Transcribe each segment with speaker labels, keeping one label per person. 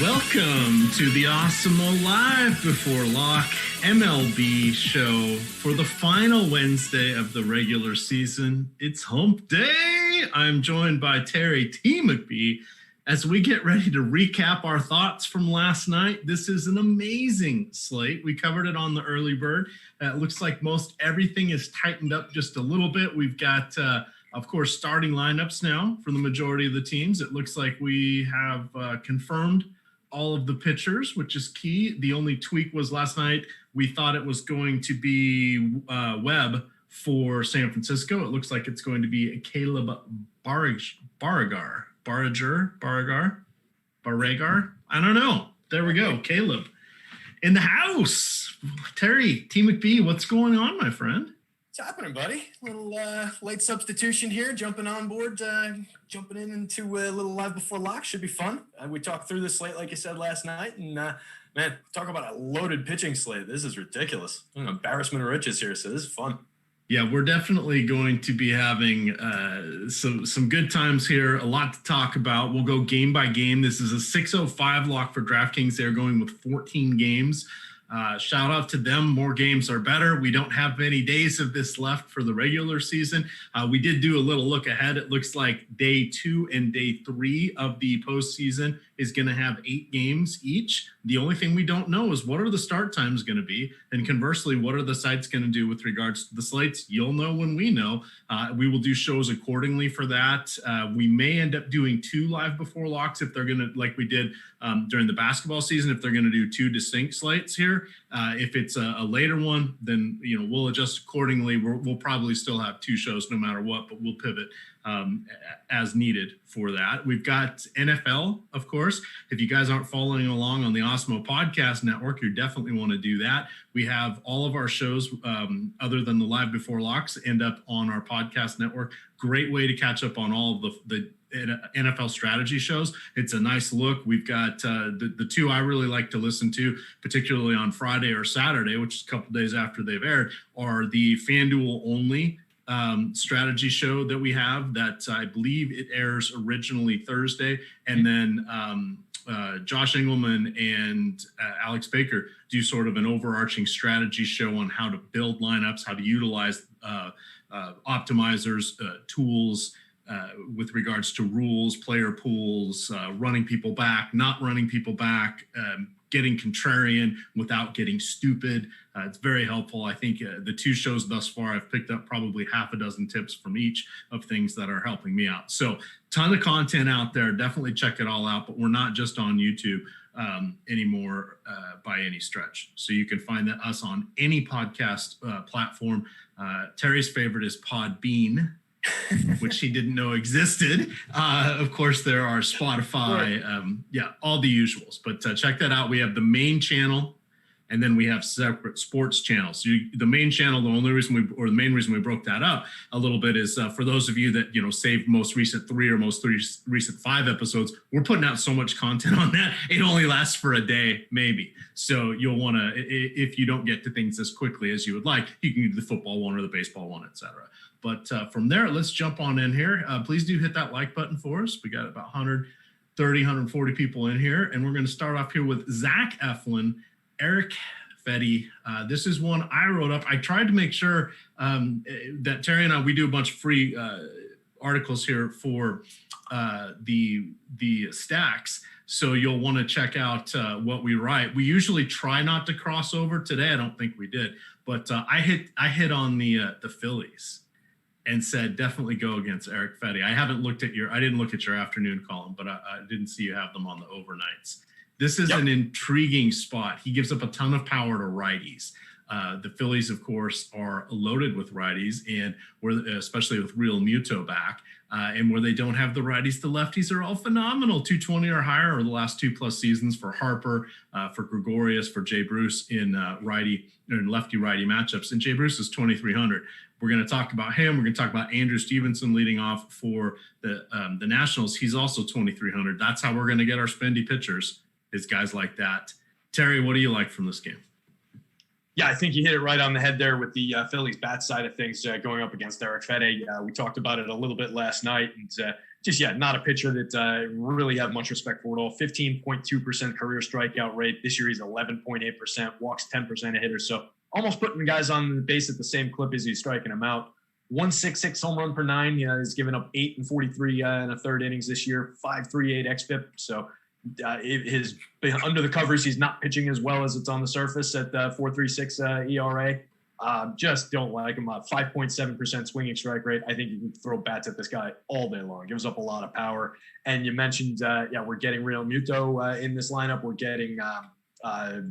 Speaker 1: Welcome to the Awesemo Live Before Lock MLB show for the final Wednesday of the regular season. It's hump day. I'm joined by Terry T. McBride as we get ready to recap our thoughts from last night. This is an amazing slate. We covered it on the early bird. It looks like most everything is tightened up just a little bit. We've got of course, starting lineups now for the majority of the teams. It looks like we have confirmed all of the pitchers, which is key. The only tweak was last night, we thought it was going to be Webb for San Francisco. It looks like it's going to be Caleb Baragar. I don't know. There we go. Caleb in the house. Terry T. McBride, what's going on, my friend?
Speaker 2: What's happening, buddy? Little late substitution here, jumping on board, jumping into a little live before lock. Should be fun. We talked through the slate, like you said last night, and man, talk about a loaded pitching slate. This is ridiculous. An embarrassment of riches here, so this is fun.
Speaker 1: Yeah, we're definitely going to be having some good times here. A lot to talk about. We'll go game by game. This is a 6:05 lock for DraftKings. They're going with 14 games. Shout out to them. More games are better. We don't have many days of this left for the regular season. We did do a little look ahead. It looks like day 2 and day 3 of the postseason is going to have 8 games each. The only thing we don't know is what are the start times going to be? And conversely, what are the sites going to do with regards to the slates? You'll know when we know. We will do shows accordingly for that. We may end up doing 2 live before locks if they're going to, like we did during the basketball season, if they're going to do 2 distinct slates here. If it's a later one, then we'll adjust accordingly. We'll probably still have 2 shows no matter what, but we'll pivot as needed for that. We've got NFL, of course. If you guys aren't following along on the Awesemo Podcast Network, you definitely want to do that. We have all of our shows, other than the live before locks, end up on our podcast network. Great way to catch up on all of the NFL strategy shows. It's a nice look. We've got the 2 I really like to listen to, particularly on Friday or Saturday, which is a couple days after they've aired, are the FanDuel only strategy show that we have that I believe it airs originally Thursday. And then Josh Engelman and Alex Baker do sort of an overarching strategy show on how to build lineups, how to utilize optimizers, tools, with regards to rules, player pools, running people back, not running people back, getting contrarian without getting stupid. It's very helpful. I think the 2 shows thus far, I've picked up probably half a dozen tips from each of things that are helping me out. So ton of content out there. Definitely check it all out, but we're not just on YouTube anymore by any stretch. So you can find us on any podcast platform. Terry's favorite is Podbean, which he didn't know existed. Of course, there are Spotify, all the usuals. But check that out. We have the main channel, and then we have separate sports channels. So the main channel, the main reason we broke that up a little bit is for those of you that saved most recent 3 or most recent 5 episodes. We're putting out so much content on that it only lasts for a day, maybe. So you'll want to, if you don't get to things as quickly as you would like, you can do the football one or the baseball one, etc. But from there, let's jump on in here. Please do hit that like button for us. We got about 130, 140 people in here. And we're going to start off here with Zach Eflin, Eric Fetty. This is one I wrote up. I tried to make sure that Terry and I, we do a bunch of free articles here for the stacks. So you'll want to check out what we write. We usually try not to cross over. Today, I don't think we did. But I hit on the Phillies and said, definitely go against Eric Fetty. I didn't look at your afternoon column, but I didn't see you have them on the overnights. This is an intriguing spot. He gives up a ton of power to righties. The Phillies, of course, are loaded with righties, and especially with Real Muto back. And where they don't have the righties, the lefties are all phenomenal. 220 or higher over the last 2+ seasons for Harper, for Gregorius, for Jay Bruce in lefty-righty matchups. And Jay Bruce is 2,300. We're going to talk about him. We're going to talk about Andrew Stevenson leading off for the Nationals. He's also 2,300. That's how we're going to get our spendy pitchers, is guys like that. Terry, what do you like from this game?
Speaker 3: Yeah, I think you hit it right on the head there with the Phillies bat side of things going up against Eric Fetty. We talked about it a little bit last night, and just, not a pitcher that I really have much respect for at all. 15.2% career strikeout rate. This year he's 11.8%, walks 10% of hitters. So almost putting guys on the base at the same clip as he's striking them out. 1.66 home run per nine. He's given up 8 and 43 in a third innings this year. 5.38 xFIP. So his under the covers, he's not pitching as well as it's on the surface at 4.36 ERA. Just don't like him. 5.7% swinging strike rate. I think you can throw bats at this guy all day long. Gives up a lot of power. And you mentioned, we're getting Real Muto in this lineup. We're getting a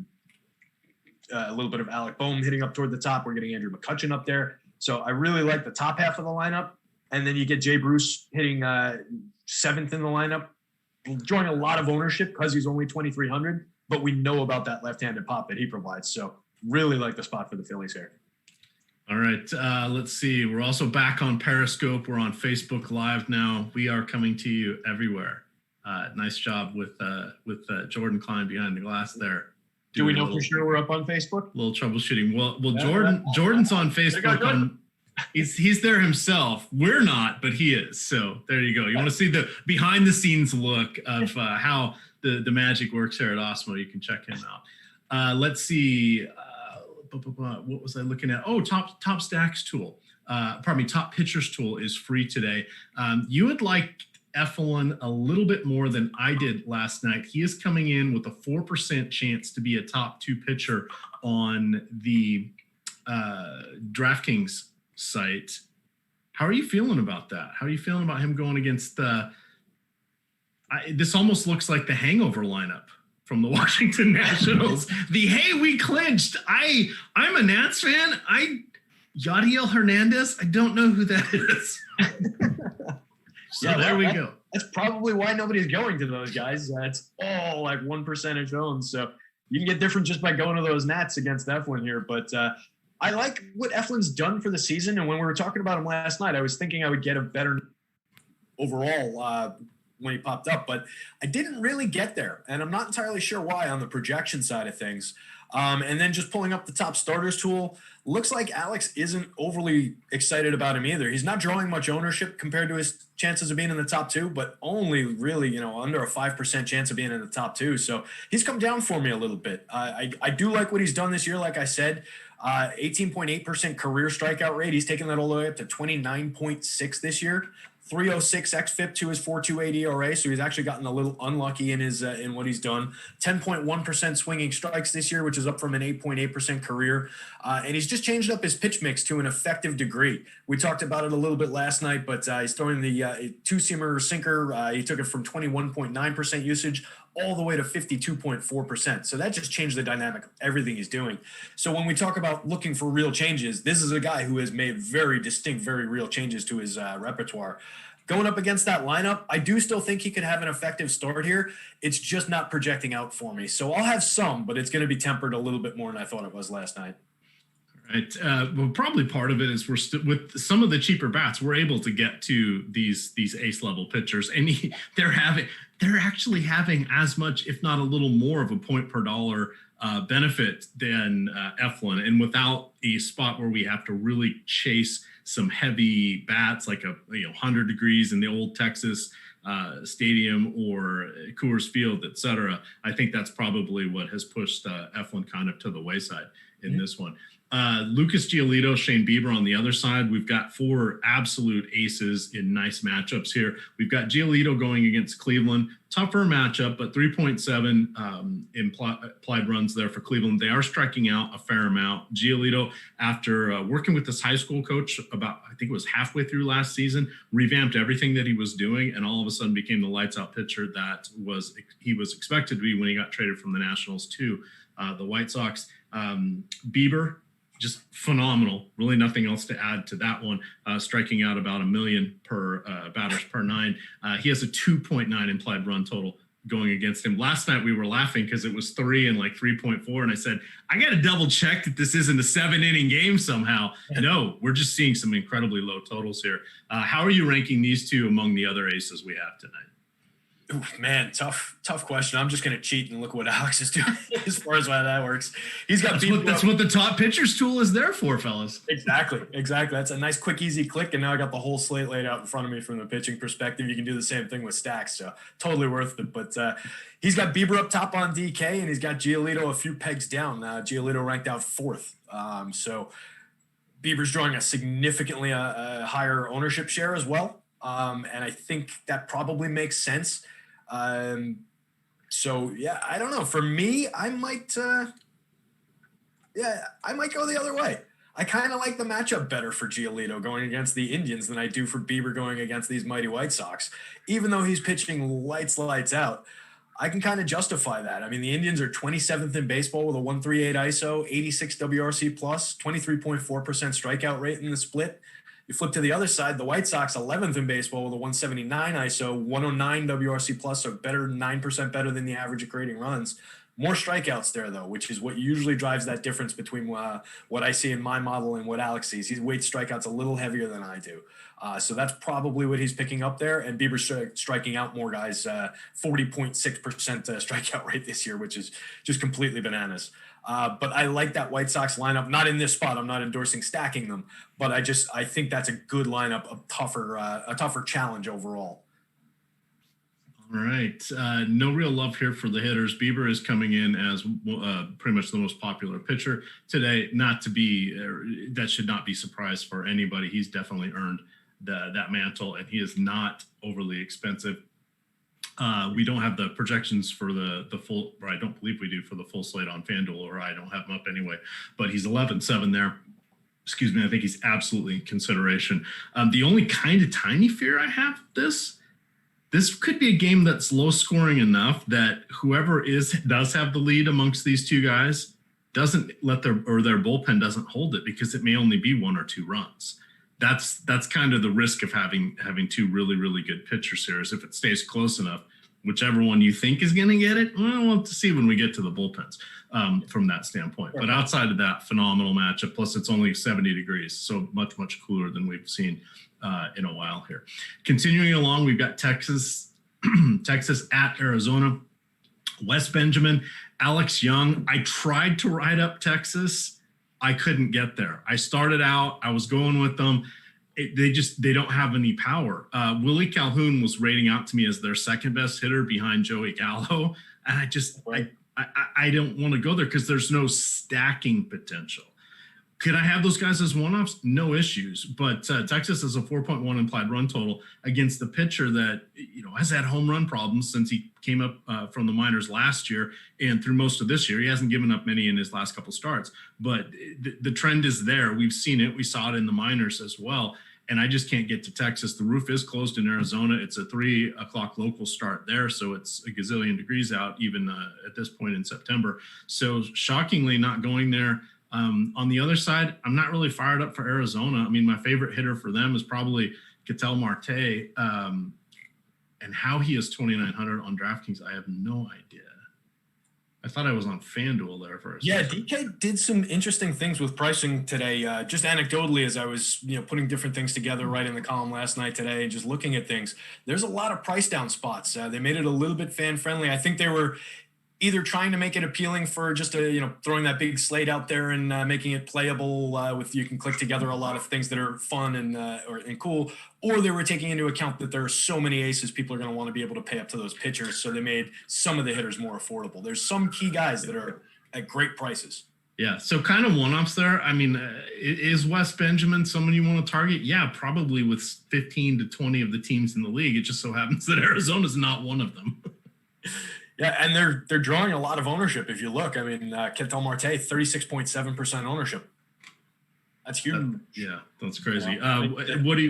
Speaker 3: little bit of Alec Boehm hitting up toward the top. We're getting Andrew McCutchen up there. So I really like the top half of the lineup. And then you get Jay Bruce hitting seventh in the lineup, drawing a lot of ownership because he's only 2,300. But we know about that left-handed pop that he provides. So really like the spot for the Phillies here.
Speaker 1: All right. Let's see. We're also back on Periscope. We're on Facebook Live now. We are coming to you everywhere. Nice job with Jordan Klein behind the glass there.
Speaker 3: Do we know for sure we're up on Facebook?
Speaker 1: A little troubleshooting. Well, Jordan's on Facebook. He's there himself. We're not, but he is. So there you go. You want to see the behind the scenes look of how the magic works here at Awesemo. You can check him out. Let's see. What was I looking at? Oh, top stacks tool. Top pitchers tool is free today. You would like Eflin a little bit more than I did last night. He is coming in with a 4% chance to be a top 2 pitcher on the DraftKings site. How are you feeling about that? How are you feeling about him going against this almost looks like the hangover lineup from the Washington Nationals. Hey, we clinched. I'm a Nats fan. Yadiel Hernandez. I don't know who that is. So there we go.
Speaker 3: That's probably why nobody's going to those guys. It's all like 1% owned. So you can get different just by going to those Nats against Eflin here. But I like what Eflin's done for the season. And when we were talking about him last night, I was thinking I would get a better overall when he popped up, but I didn't really get there. And I'm not entirely sure why on the projection side of things. And then just pulling up the top starters tool, looks like Alex isn't overly excited about him either. He's not drawing much ownership compared to his chances of being in the top 2, but only really, under a 5% chance of being in the top 2. So he's come down for me a little bit. I do like what he's done this year. Like I said, 18.8% career strikeout rate. He's taken that all the way up to 29.6 this year. 306 xFIP to his 4.28 ERA, so he's actually gotten a little unlucky in his in what he's done. 10.1% swinging strikes this year, which is up from an 8.8% career. And he's just changed up his pitch mix to an effective degree. We talked about it a little bit last night, but he's throwing the two-seamer sinker. He took it from 21.9% usage all the way to 52.4%. So that just changed the dynamic of everything he's doing. So when we talk about looking for real changes, this is a guy who has made very distinct, very real changes to his repertoire. Going up against that lineup, I do still think he could have an effective start here. It's just not projecting out for me. So I'll have some, but it's going to be tempered a little bit more than I thought it was last night.
Speaker 1: Right. Well, probably part of it is we're with some of the cheaper bats, we're able to get to these ace level pitchers, and they're actually having as much, if not a little more, of a point per dollar benefit than Eflin, and without a spot where we have to really chase some heavy bats like 100 degrees in the old Texas stadium or Coors Field, et cetera. I think that's probably what has pushed Eflin kind of to the wayside in this one. Lucas Giolito, Shane Bieber on the other side. We've got 4 absolute aces in nice matchups here. We've got Giolito going against Cleveland. Tougher matchup, but 3.7 implied runs there for Cleveland. They are striking out a fair amount. Giolito, after working with this high school coach about, I think it was halfway through last season, revamped everything that he was doing, and all of a sudden became the lights out pitcher that he was expected to be when he got traded from the Nationals to the White Sox. Bieber, just phenomenal. Really nothing else to add to that one. Striking out about 1 million per batters per 9. He has a 2.9 implied run total going against him. Last night we were laughing because it was 3 and 3.4. And I said, I got to double check that this isn't a 7-inning game somehow. No, we're just seeing some incredibly low totals here. How are you ranking these two among the other aces we have tonight?
Speaker 2: Ooh, man, tough question. I'm just going to cheat and look what Alex is doing as far as how that works. He's got
Speaker 1: that's what the top pitchers tool is there for, fellas.
Speaker 2: Exactly. That's a nice, quick, easy click, and now I got the whole slate laid out in front of me from the pitching perspective. You can do the same thing with stacks, so totally worth it. But he's got Bieber up top on DK, and he's got Giolito a few pegs down. Giolito ranked out 4th, so Bieber's drawing a significantly higher ownership share as well, and I think that probably makes sense. So yeah, I don't know. For me, I might go the other way. I kind of like the matchup better for Giolito going against the Indians than I do for Bieber going against these mighty White Sox. Even though he's pitching lights out, I can kind of justify that. I mean, the Indians are 27th in baseball with a 138 ISO, 86 WRC plus, 23.4% strikeout rate in the split. You flip to the other side, the White Sox 11th in baseball with a 179 ISO, 109 WRC plus, so better, 9% better than the average of creating runs. More strikeouts there, though, which is what usually drives that difference between what I see in my model and what Alex sees. He weights strikeouts a little heavier than I do. So that's probably what he's picking up there. And Bieber's striking out more guys, 40.6% strikeout rate this year, which is just completely bananas. But I like that White Sox lineup. Not in this spot. I'm not endorsing stacking them, but I think that's a good lineup, a tougher challenge overall.
Speaker 1: All right. No real love here for the hitters. Bieber is coming in as pretty much the most popular pitcher today. That should not be surprise for anybody. He's definitely earned that mantle, and he is not overly expensive. We don't have the projections for the full, or I don't believe we do for the full slate on FanDuel, or I don't have them up anyway, but he's 11-7 there. Excuse me. I think he's absolutely in consideration. The only kind of tiny fear I have this could be a game that's low scoring enough that whoever does have the lead amongst these two guys doesn't let their bullpen doesn't hold it, because it may only be 1 or 2 runs. That's kind of the risk of having two really, really good pitchers here, is if it stays close enough, whichever one you think is going to get it, we'll have to see when we get to the bullpens from that standpoint. But outside of that, phenomenal matchup. Plus, it's only 70 degrees, so much, much cooler than we've seen in a while here. Continuing along, we've got Texas at Arizona. Wes Benjamin, Alex Young. I tried to ride up Texas. I couldn't get there. I started out, I was going with them. They don't have any power. Willie Calhoun was rating out to me as their second best hitter behind Joey Gallo. And I don't want to go there because there's no stacking potential. Could I have those guys as one-offs? No issues. But Texas has a 4.1 implied run total against the pitcher that has had home run problems since he came up from the minors last year and through most of this year. He hasn't given up many in his last couple starts, but the trend is there. We've seen it. We saw it in the minors as well. And I just can't get to Texas. The roof is closed in Arizona. It's a 3 o'clock local start there, so it's a gazillion degrees out even at this point in September. So shockingly not going there. On the other side, I'm not really fired up for Arizona. I mean, my favorite hitter for them is probably Ketel Marte. And how he is 2,900 on DraftKings, I have no idea. I thought I was on FanDuel there first.
Speaker 2: Yeah, DK did some interesting things with pricing today. Just anecdotally, as I was putting different things together right in the column last night today and just looking at things, there's a lot of price down spots. They made it a little bit fan friendly. I think they were either trying to make it appealing for just throwing that big slate out there and making it playable with you can click together a lot of things that are fun and cool, or they were taking into account that there are so many aces people are going to want to be able to pay up to those pitchers, so they made some of the hitters more affordable. There's some key guys that are at great prices.
Speaker 1: Yeah, so kind of one-offs there. I mean, is Wes Benjamin someone you want to target? Yeah, probably with 15 to 20 of the teams in the league. It just so happens that Arizona's not one of them.
Speaker 2: Yeah, and they're drawing a lot of ownership. If you look, I mean, Ketel Marte, 36.7% ownership. That's huge.
Speaker 1: Yeah, that's crazy. What do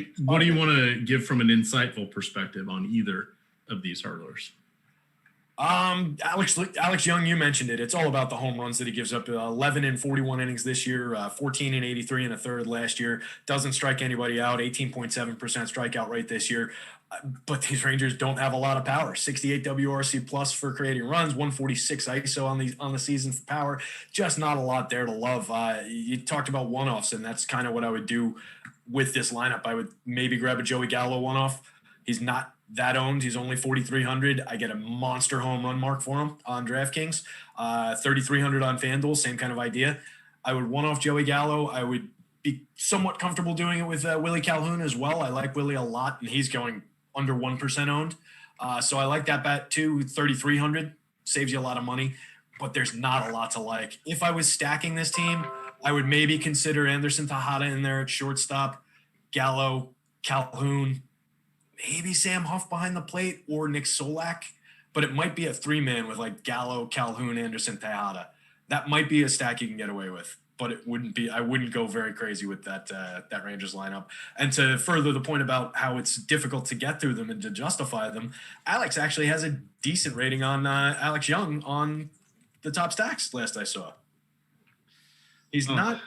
Speaker 1: you want to give from an insightful perspective on either of these hurdlers?
Speaker 2: Alex Young, you mentioned it. It's all about the home runs that he gives up. 11 in 41 innings this year, 14 in 83 and a third last year. Doesn't strike anybody out. 18.7% strikeout rate this year. But these Rangers don't have a lot of power. 68 WRC plus for creating runs, 146 ISO on the season for power. Just not a lot there to love. You talked about one-offs, and that's kind of what I would do with this lineup. I would maybe grab a Joey Gallo one-off. He's not that owned. He's only 4,300. I get a monster home run mark for him on DraftKings. 3,300 on FanDuel, same kind of idea. I would one off Joey Gallo. I would be somewhat comfortable doing it with Willie Calhoun as well. I like Willie a lot, and he's going under 1% owned. So I like that bet too. 3,300 saves you a lot of money, but there's not a lot to like. If I was stacking this team, I would maybe consider Anderson Tejada in there at shortstop, Gallo, Calhoun, maybe Sam Huff behind the plate or Nick Solak, but it might be a 3-man with like Gallo, Calhoun, Anderson, Tejada. That might be a stack you can get away with, but it wouldn't be. I wouldn't go very crazy with that Rangers lineup. And to further the point about how it's difficult to get through them and to justify them, Alex actually has a decent rating on Alex Young on the top stacks last I saw. He's not.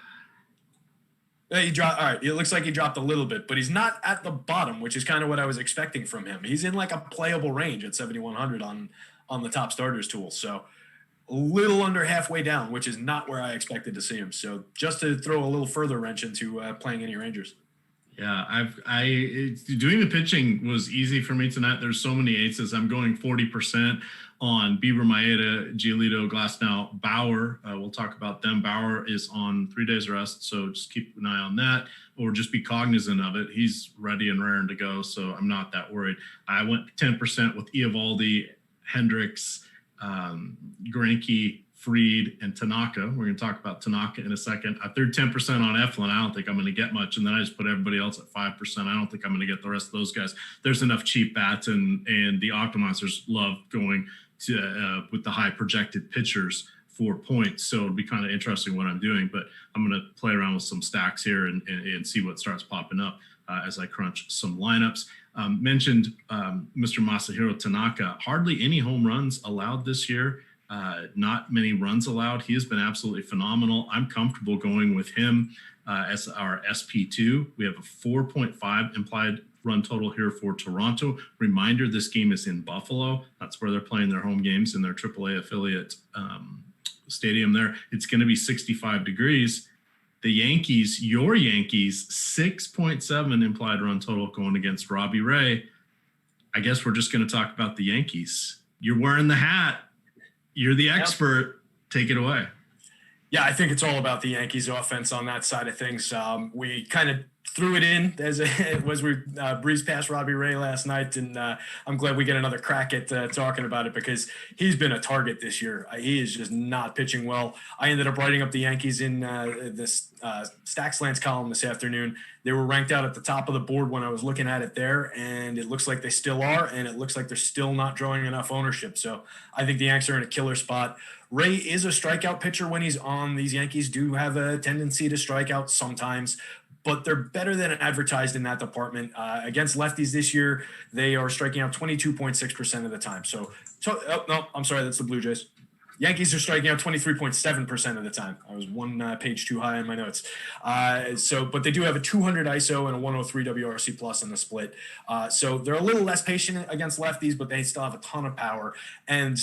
Speaker 2: He dropped. All right, it looks like he dropped a little bit, but he's not at the bottom, which is kind of what I was expecting from him. He's in like a playable range at 7,100 on the top starters tool. So a little under halfway down, which is not where I expected to see him. So just to throw a little further wrench into playing any Rangers.
Speaker 1: Yeah, doing the pitching was easy for me tonight. There's so many aces. I'm going 40% on Bieber, Maeda, Giolito, Glasnow, Bauer. We'll talk about them. Bauer is on 3 days rest, so just keep an eye on that, or just be cognizant of it. He's ready and raring to go, so I'm not that worried. I went 10% with Eovaldi, Hendricks, Greinke, Fried, and Tanaka. We're going to talk about Tanaka in a second. I threw 10% on Eflin. I don't think I'm going to get much. And then I just put everybody else at 5%. I don't think I'm going to get the rest of those guys. There's enough cheap bats, and the Octomonsters love going to with the high projected pitchers for points. So it'll be kind of interesting what I'm doing. But I'm going to play around with some stacks here and see what starts popping up as I crunch some lineups. Mentioned Mr. Masahiro Tanaka. Hardly any home runs allowed this year. Not many runs allowed. He has been absolutely phenomenal. I'm comfortable going with him as our SP2. We have a 4.5 implied run total here for Toronto. Reminder, this game is in Buffalo. That's where they're playing their home games in their AAA affiliate stadium there. It's going to be 65 degrees. The Yankees, your Yankees, 6.7 implied run total going against Robbie Ray. I guess we're just going to talk about the Yankees. You're wearing the hat. You're the expert. Take it away.
Speaker 2: Yeah, I think it's all about the Yankees offense on that side of things. We kind of threw it in as we breezed past Robbie Ray last night, and I'm glad we get another crack at talking about it because he's been a target this year. He is just not pitching well. I ended up writing up the Yankees in this Stack Slants column this afternoon. They were ranked out at the top of the board when I was looking at it there, and it looks like they still are, and it looks like they're still not drawing enough ownership. So I think the Yanks are in a killer spot. Ray is a strikeout pitcher when he's on. These Yankees do have a tendency to strike out sometimes, but they're better than advertised in that department. Against lefties this year, they are striking out 22.6% of the time. I'm sorry, that's the Blue Jays. Yankees are striking out 23.7% of the time. I was one page too high in my notes. But they do have a 200 ISO and a 103 WRC plus in the split. So they're a little less patient against lefties, but they still have a ton of power. And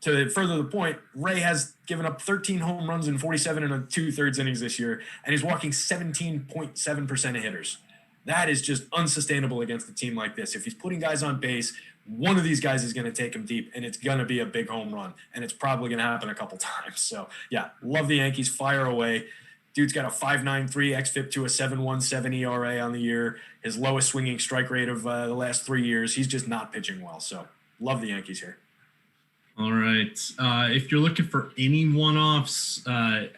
Speaker 2: to further the point, Ray has given up 13 home runs in 47 and 2/3 innings this year, and he's walking 17.7% of hitters. That is just unsustainable against a team like this. If he's putting guys on base, one of these guys is going to take him deep, and it's going to be a big home run, and it's probably going to happen a couple times. So, yeah, love the Yankees. Fire away. Dude's got a 5.93 xFIP to a 7.17 ERA on the year. His lowest swinging strike rate of the last 3 years. He's just not pitching well. So, love the Yankees here.
Speaker 1: All right. If you're looking for any one-offs, I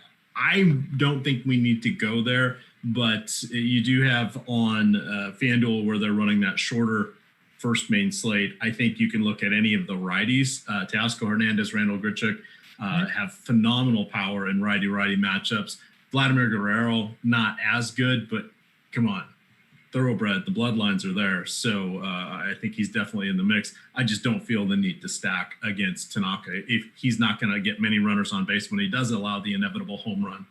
Speaker 1: don't think we need to go there, but you do have on FanDuel where they're running that shorter first main slate. I think you can look at any of the righties. Teoscar Hernandez, Randall Grichuk have phenomenal power in righty-righty matchups. Vladimir Guerrero, not as good, but come on. Thoroughbred, the bloodlines are there. So I think he's definitely in the mix. I just don't feel the need to stack against Tanaka. If he's not going to get many runners on base when he does allow the inevitable home run,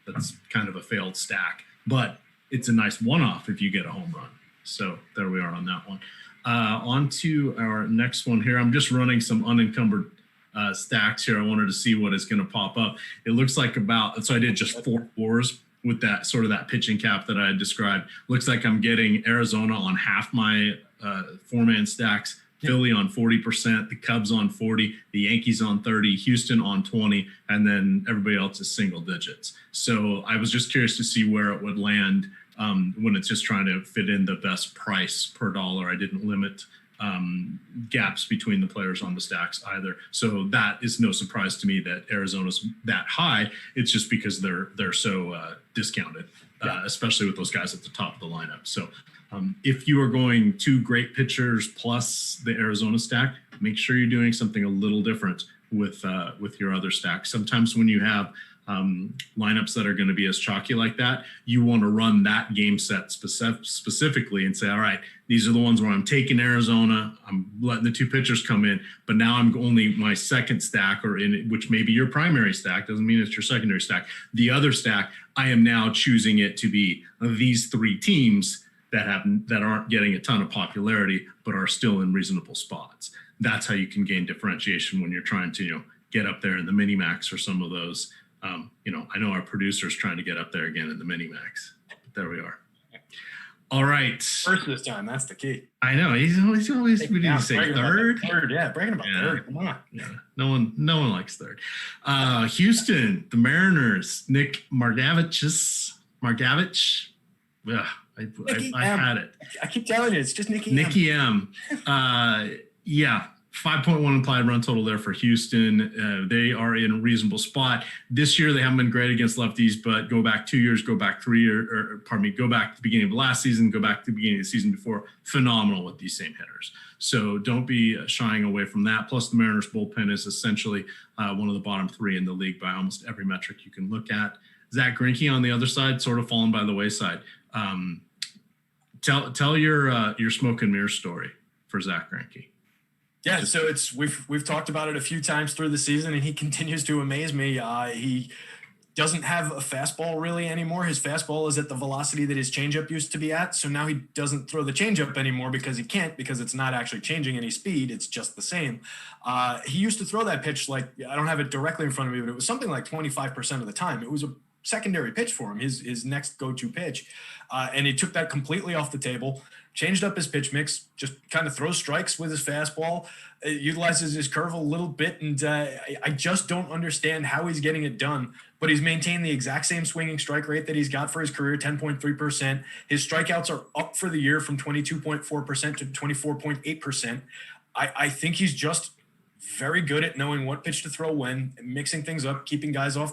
Speaker 1: that's kind of a failed stack. But it's a nice one-off if you get a home run. So there we are on that one. On to our next one here. I'm just running some unencumbered stacks here. I wanted to see what is going to pop up. It looks like so I did just 4 fours with that sort of that pitching cap that I had described. Looks like I'm getting Arizona on half my 4-man stacks. Philly on 40%, the Cubs on 40, the Yankees on 30, Houston on 20, and then everybody else is single digits. So I was just curious to see where it would land when it's just trying to fit in the best price per dollar. I didn't limit gaps between the players on the stacks either. So that is no surprise to me that Arizona's that high. It's just because they're so discounted, especially with those guys at the top of the lineup. So if you are going 2 great pitchers plus the Arizona stack, make sure you're doing something a little different with your other stack. Sometimes when you have lineups that are going to be as chalky like that, you want to run that game set specifically and say, all right, these are the ones where I'm taking Arizona, I'm letting the 2 pitchers come in, but now I'm only my second stack, or in it, which may be your primary stack, doesn't mean it's your secondary stack. The other stack, I am now choosing it to be these 3 teams that aren't getting a ton of popularity, but are still in reasonable spots. That's how you can gain differentiation when you're trying to, get up there in the mini max or some of those. I know our producer's trying to get up there again in the mini max. But there we are. All right.
Speaker 2: First this time, that's the key.
Speaker 1: I know he's always. What did you say? Third?
Speaker 2: Third, yeah. Bragging about third. Come on.
Speaker 1: Yeah. No one likes third. Houston, the Mariners, Nick Margavich. Yeah. I had it.
Speaker 2: I keep telling you, it's just
Speaker 1: Nicky M. 5.1 implied run total there for Houston. They are in a reasonable spot. This year, they haven't been great against lefties, but go back 2 years, go back 3 years, go back to the beginning of last season, go back to the beginning of the season before, phenomenal with these same hitters. So don't be shying away from that. Plus, the Mariners bullpen is essentially one of the bottom 3 in the league by almost every metric you can look at. Zach Greinke on the other side, sort of fallen by the wayside. Tell your smoke and mirror story for Zach Greinke.
Speaker 2: Yeah, so we've talked about it a few times through the season, and he continues to amaze me. He doesn't have a fastball really anymore. His fastball is at the velocity that his changeup used to be at. So now he doesn't throw the changeup anymore because he can't, because it's not actually changing any speed. It's just the same. He used to throw that pitch like, I don't have it directly in front of me, but it was something like 25% of the time. It was a secondary pitch for him, his next go-to pitch. And he took that completely off the table, changed up his pitch mix, just kind of throws strikes with his fastball, utilizes his curve a little bit. And I just don't understand how he's getting it done, but he's maintained the exact same swinging strike rate that he's got for his career, 10.3%. His strikeouts are up for the year from 22.4% to 24.8%. I think he's just very good at knowing what pitch to throw when, mixing things up, keeping guys off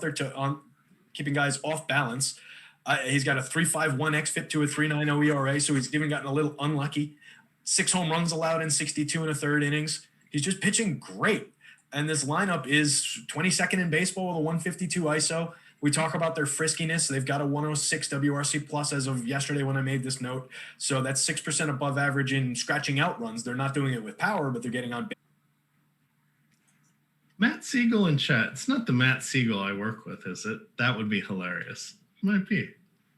Speaker 2: keeping guys off balance. He's got a 3.51 xFIP to a 3.90 ERA, so he's even gotten a little unlucky. 6 home runs allowed in 62 1/3 innings. He's just pitching great. And this lineup is 22nd in baseball with a 152 ISO. We talk about their friskiness. They've got a 106 WRC plus as of yesterday when I made this note. So that's 6% above average in scratching out runs. They're not doing it with power, but they're getting on base.
Speaker 1: Matt Siegel in chat. It's not the Matt Siegel I work with, is it? That would be hilarious. Might be.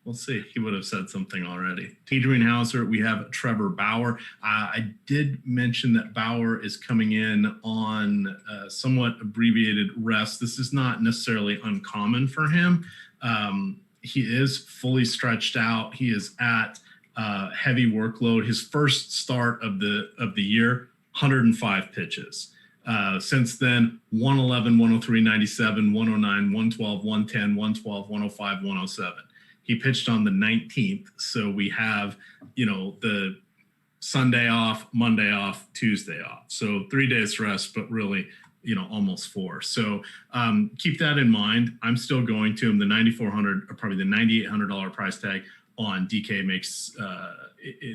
Speaker 1: We'll see. He would have said something already. Adrian Hauser, we have Trevor Bauer. I did mention that Bauer is coming in on somewhat abbreviated rest. This is not necessarily uncommon for him. He is fully stretched out. He is at heavy workload. His first start of the year, 105 pitches. Since then, 111, 103, 97, 109, 112, 110, 112, 105, 107. He pitched on the 19th. So we have, the Sunday off, Monday off, Tuesday off. So 3 days rest, but really, almost 4. So keep that in mind. I'm still going to him. The $9,400 or probably the $9,800 price tag on DK makes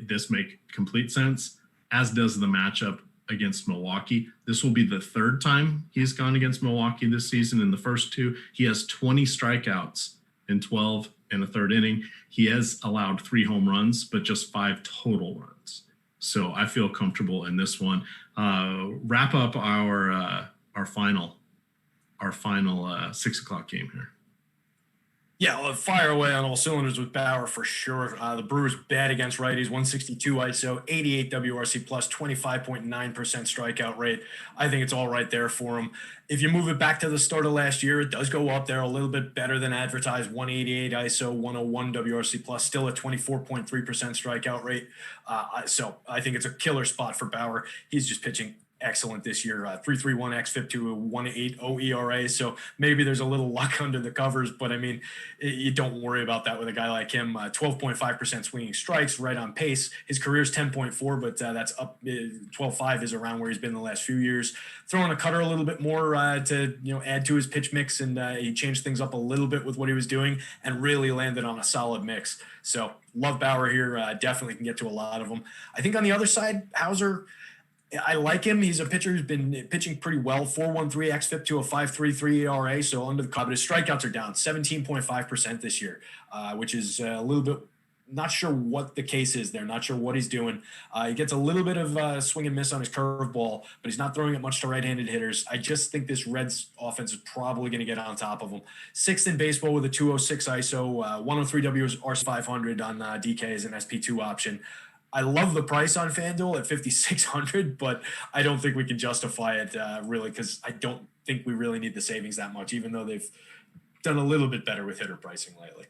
Speaker 1: this make complete sense, as does the matchup against Milwaukee. This will be the 3rd time he's gone against Milwaukee this season. In the first 2, he has 20 strikeouts in 12 and a 3rd inning. He has allowed 3 home runs, but just 5 total runs. So I feel comfortable in this one. Wrap up our final 6 o'clock game here.
Speaker 2: Yeah, well, fire away on all cylinders with Bauer for sure. The Brewers bad against righties, 162 ISO, 88 WRC plus, 25.9% strikeout rate. I think it's all right there for him. If you move it back to the start of last year, it does go up there a little bit better than advertised, 188 ISO, 101 WRC plus, still a 24.3% strikeout rate. So I think it's a killer spot for Bauer. He's just pitching excellent this year. 3.31 xFIP to a 1.80 ERA. So maybe there's a little luck under the covers, but I mean, you don't worry about that with a guy like him. 12.5% swinging strikes, right on pace. His career's 10.4, but that's up. 12.5 is around where he's been the last few years. Throwing a cutter a little bit more to add to his pitch mix, and he changed things up a little bit with what he was doing, and really landed on a solid mix. So love Bauer here. Definitely can get to a lot of them. I think on the other side, Hauser, I like him. He's a pitcher who's been pitching pretty well. 4.13 xFIP to a 5.33 ERA, so under the cover. His strikeouts are down 17.5% this year, which is a little bit. Not sure what the case is there. Not sure what he's doing. He gets a little bit of swing and miss on his curveball, but he's not throwing it much to right-handed hitters. I just think this Reds offense is probably going to get on top of him. Sixth in baseball with a 206 ISO, 103 WRC 500 on DK as an SP2 option. I love the price on FanDuel at 5,600, but I don't think we can justify it really, because I don't think we really need the savings that much, even though they've done a little bit better with hitter pricing lately.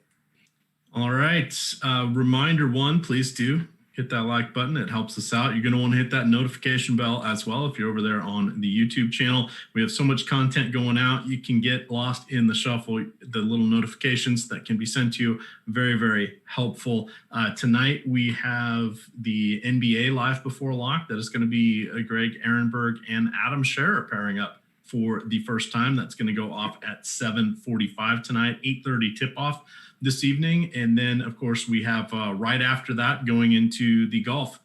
Speaker 1: All right. Reminder one, please do hit that like button. It helps us out. You're going to want to hit that notification bell as well if you're over there on the YouTube channel. We have so much content going out. You can get lost in the shuffle. The little notifications that can be sent to you, very, very helpful. Tonight, we have the NBA Live Before Lock. That is going to be Greg Ehrenberg and Adam Scherer pairing up for the first time. That's going to go off at 7:45 tonight, 8:30 tip-off this evening. And then, of course, we have right after that going into the golf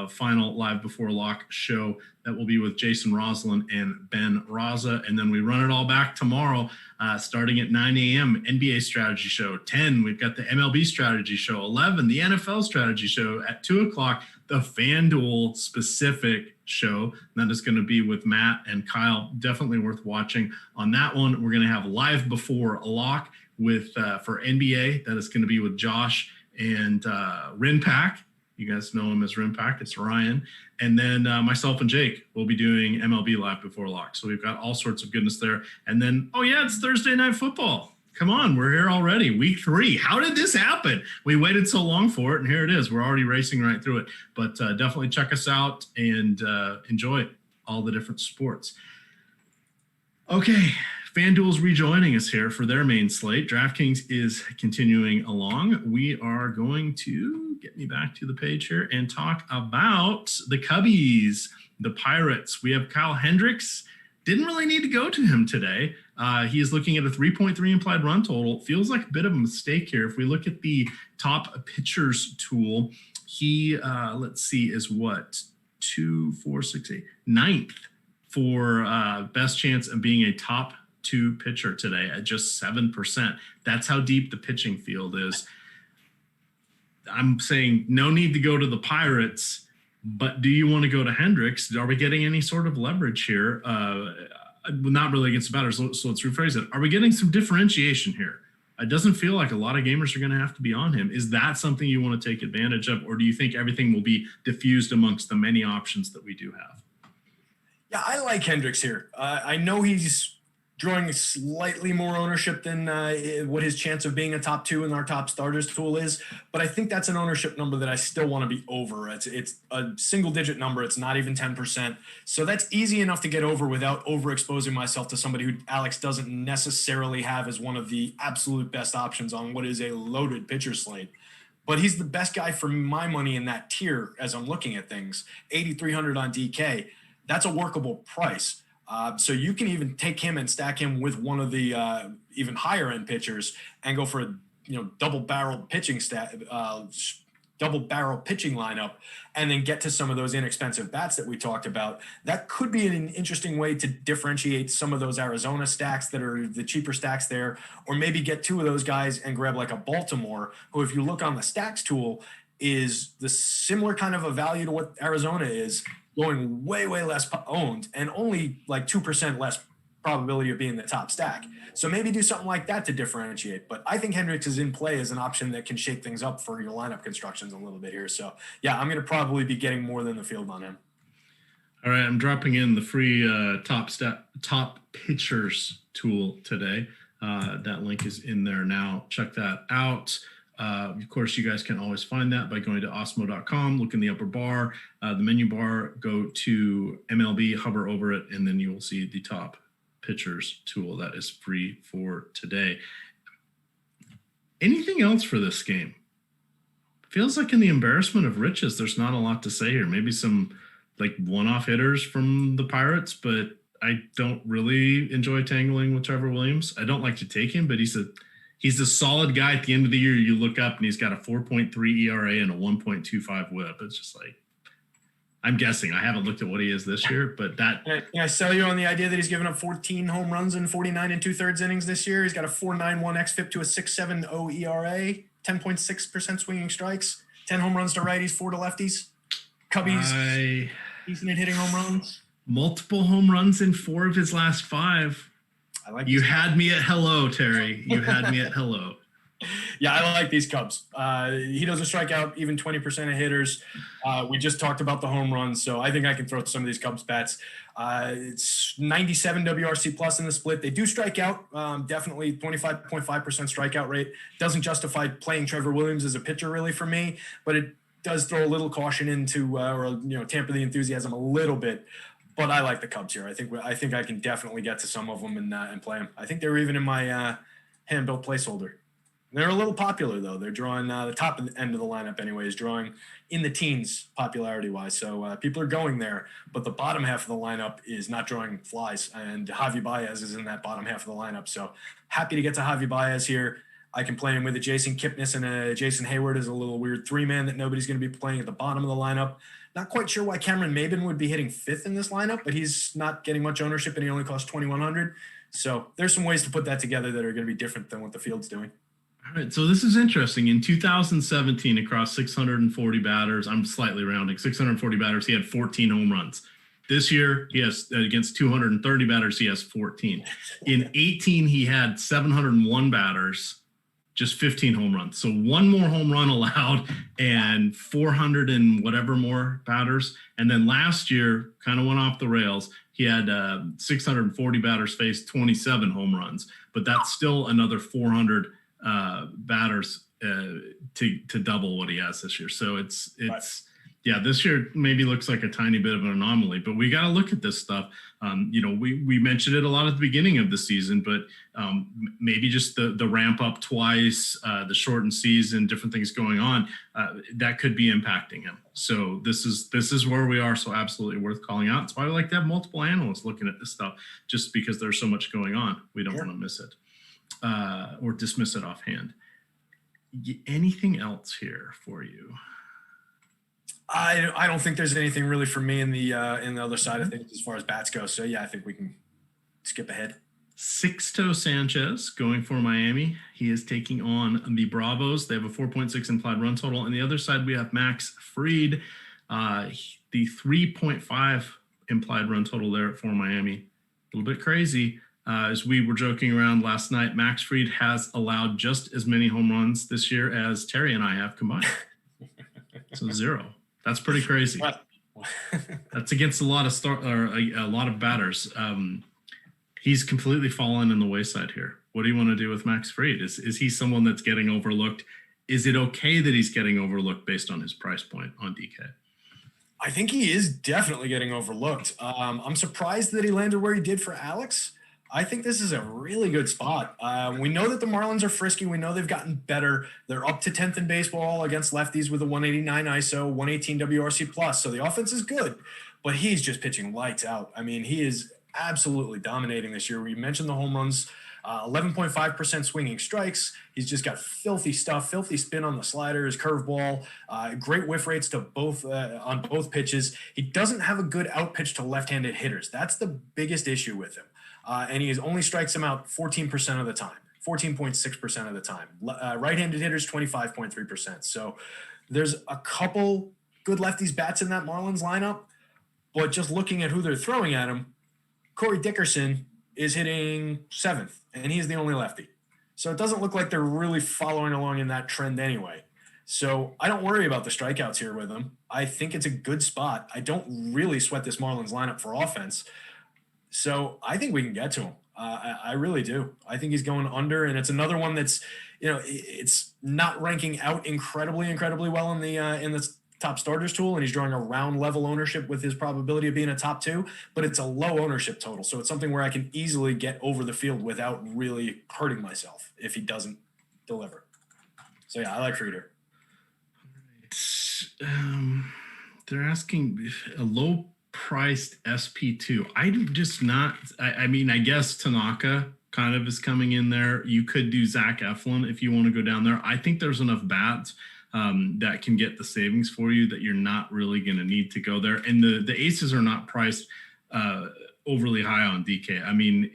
Speaker 1: final Live Before Lock show that will be with Jason Roslin and Ben Raza. And then we run it all back tomorrow starting at 9 a.m. NBA strategy show. 10, we've got the MLB strategy show. 11, the NFL strategy show. At 2 o'clock, the FanDuel specific show. That is going to be with Matt and Kyle. Definitely worth watching on that one. We're going to have Live Before Lock with for NBA. That is going to be with Josh and Rinpack. You guys know him as Rinpack. It's Ryan. And then myself and Jake will be doing MLB Live Before Lock. So we've got all sorts of goodness there. And then, oh yeah, it's Thursday Night Football. Come on, we're here already. Week 3. How did this happen? We waited so long for it, and here it is. We're already racing right through it. But definitely check us out and enjoy all the different sports. Okay, FanDuel's rejoining us here for their main slate. DraftKings is continuing along. We are going to get me back to the page here and talk about the Cubbies, the Pirates. We have Kyle Hendricks. Didn't really need to go to him today. He is looking at a 3.3 implied run total. Feels like a bit of a mistake here. If we look at the top pitchers tool, he, let's see, is what? 2, 4, 6, 8, 9th for best chance of being a top 2 pitcher today at just 7%. That's how deep the pitching field is. I'm saying no need to go to the Pirates, but do you want to go to Hendricks? Are we getting any sort of leverage here? Not really against the batters, so let's rephrase it. Are we getting some differentiation here? It doesn't feel like a lot of gamers are going to have to be on him. Is that something you want to take advantage of, or do you think everything will be diffused amongst the many options that we do have?
Speaker 2: Yeah, I like Hendricks here. I know he's drawing slightly more ownership than what his chance of being a top 2 in our top starters tool is, but I think that's an ownership number that I still want to be over. It's a single-digit number. It's not even 10%. So that's easy enough to get over without overexposing myself to somebody who Alex doesn't necessarily have as one of the absolute best options on what is a loaded pitcher slate. But he's the best guy for my money in that tier as I'm looking at things. 8,300 on DK. That's a workable price. So you can even take him and stack him with one of the even higher end pitchers and go for a double barrel pitching lineup, and then get to some of those inexpensive bats that we talked about. That could be an interesting way to differentiate some of those Arizona stacks that are the cheaper stacks there, or maybe get 2 of those guys and grab like a Baltimore, who, if you look on the stacks tool, is the similar kind of a value to what Arizona is, going way less owned and only like 2% less probability of being the top stack. So maybe do something like that to differentiate. But I think Hendricks is in play as an option that can shake things up for your lineup constructions a little bit here. So yeah, I'm going to probably be getting more than the field on him.
Speaker 1: All right, I'm dropping in the free top pitchers tool today. That link is in there now. Check that out. Of course, you guys can always find that by going to awesemo.com, look in the upper bar, the menu bar, go to MLB, hover over it, and then you will see the top pitchers tool. That is free for today. Anything else for this game? Feels like in the embarrassment of riches, there's not a lot to say here. Maybe some like one-off hitters from the Pirates, but I don't really enjoy tangling with Trevor Williams. I don't like to take him, but he's a solid guy. At the end of the year, you look up and he's got a 4.3 ERA and a 1.25 WHIP. It's just like, I'm guessing. I haven't looked at what he is this year, but that.
Speaker 2: Can I sell you on the idea that he's given up 14 home runs in 49 and 2/3 innings this year? He's got a 4.91 xFIP to a 6.70 ERA, 10.6% swinging strikes, 10 home runs to righties, 4 to lefties. Cubbies, decent at hitting home runs.
Speaker 1: Multiple home runs in 4 of his last 5.
Speaker 2: I like.
Speaker 1: You had me at hello, Terry. You had me at hello.
Speaker 2: Yeah, I like these Cubs. He doesn't strike out even 20% of hitters. We just talked about the home runs, so I think I can throw some of these Cubs bats. It's 97 WRC plus in the split. They do strike out, definitely 25.5% strikeout rate. Doesn't justify playing Trevor Williams as a pitcher really for me, but it does throw a little caution into, tamper the enthusiasm a little bit. But I like the Cubs here. I think I can definitely get to some of them and play them. I think they're even in my hand-built placeholder. They're a little popular, though. They're drawing the top end of the lineup anyways, drawing in the teens popularity-wise. So people are going there. But the bottom half of the lineup is not drawing flies. And Javi Baez is in that bottom half of the lineup. So happy to get to Javi Baez here. I can play him with a Jason Kipnis and a Jason Hayward as a little weird 3-man that nobody's going to be playing at the bottom of the lineup. Not quite sure why Cameron Maybin would be hitting 5th in this lineup, but he's not getting much ownership and he only costs $2,100. So there's some ways to put that together that are going to be different than what the field's doing.
Speaker 1: All right, so this is interesting. In 2017, across 640 batters, I'm slightly rounding, 640 batters, he had 14 home runs. This year, he has against 230 batters, he has 14. In 18, he had 701 batters, just 15 home runs. So one more home run allowed and 400 and whatever more batters. And then last year, kind of went off the rails. He had 640 batters faced, 27 home runs, but that's still another 400 batters to double what he has this year. So it's yeah, this year maybe looks like a tiny bit of an anomaly, but we got to look at this stuff. We mentioned it a lot at the beginning of the season, but maybe just the ramp up twice, the shortened season, different things going on, that could be impacting him. So this is where we are. So absolutely worth calling out. It's why we like to have multiple analysts looking at this stuff, just because there's so much going on. We don't want to miss it or dismiss it offhand. Anything else here for you?
Speaker 2: I don't think there's anything really for me in the other side of things as far as bats go. So yeah, I think we can skip ahead.
Speaker 1: Sixto Sanchez going for Miami. He is taking on the Bravos. They have a 4.6 implied run total. On the other side, we have Max Fried, the 3.5 implied run total there for Miami. A little bit crazy. As we were joking around last night, Max Fried has allowed just as many home runs this year as Terry and I have combined. So 0. That's pretty crazy. That's against a lot of batters. He's completely fallen in the wayside here. What do you want to do with Max Fried? Is he someone that's getting overlooked? Is it okay that he's getting overlooked based on his price point on DK?
Speaker 2: I think he is definitely getting overlooked. I'm surprised that he landed where he did for Alex. I think this is a really good spot. We know that the Marlins are frisky. We know they've gotten better. They're up to 10th in baseball against lefties with a 189 ISO, 118 WRC plus. So the offense is good, but he's just pitching lights out. I mean, he is absolutely dominating this year. We mentioned the home runs, 11.5% swinging strikes. He's just got filthy stuff, filthy spin on the slider, his curveball, great whiff rates to both on both pitches. He doesn't have a good out pitch to left-handed hitters. That's the biggest issue with him. And he only strikes them out 14% of the time, 14.6% of the time. Right-handed hitters, 25.3%. So there's a couple good lefties bats in that Marlins lineup, but just looking at who they're throwing at him, Corey Dickerson is hitting 7th, and he's the only lefty. So it doesn't look like they're really following along in that trend anyway. So I don't worry about the strikeouts here with him. I think it's a good spot. I don't really sweat this Marlins lineup for offense. So I think we can get to him. I really do. I think he's going under, and it's another one that's, it's not ranking out incredibly well in the top starters tool, and he's drawing around level ownership with his probability of being a top 2, but it's a low ownership total. So it's something where I can easily get over the field without really hurting myself if he doesn't deliver. So yeah, I like Frieder.
Speaker 1: They're asking a low priced SP2. I'm just not, I mean, I guess Tanaka kind of is coming in there. You could do Zach Eflin if you want to go down there. I think there's enough bats that can get the savings for you that you're not really going to need to go there. And the aces are not priced overly high on DK. I mean,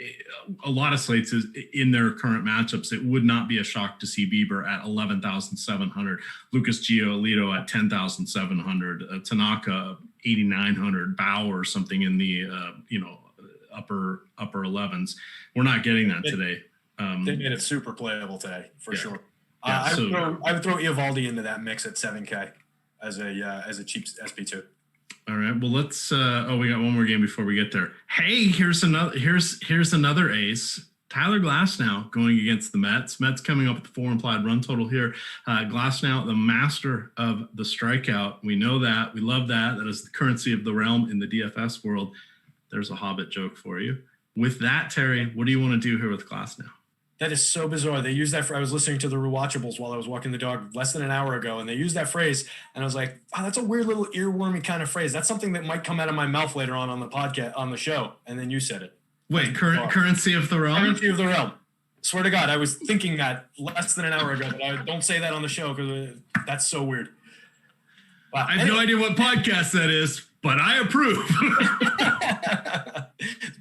Speaker 1: a lot of slates is in their current matchups. It would not be a shock to see Bieber at 11,700, Lucas Giolito at 10,700, Tanaka 8,900, Bauer something in the upper 11s. We're not getting that today.
Speaker 2: They made it super playable today for sure.
Speaker 1: Yeah,
Speaker 2: I would throw Eovaldi into that mix at 7K as a cheap SP2.
Speaker 1: All right. Well, let's. We got one more game before we get there. Hey, here's another ace. Tyler Glasnow going against the Mets. Mets coming up with the 4 implied run total here. Glasnow, the master of the strikeout. We know that. We love that. That is the currency of the realm in the DFS world. There's a Hobbit joke for you. With that, Terry, what do you want to do here with Glasnow?
Speaker 2: That is so bizarre. They used that. I was listening to the Rewatchables while I was walking the dog less than an hour ago, and they used that phrase, and I was like, "Wow, that's a weird little earwormy kind of phrase. That's something that might come out of my mouth later on the podcast, on the show." And then you said it.
Speaker 1: Wait, currency of the realm?
Speaker 2: Currency of the realm. Swear to God, I was thinking that less than an hour ago, but I don't say that on the show because that's so weird.
Speaker 1: Wow. I have no idea what podcast that is, but I approve.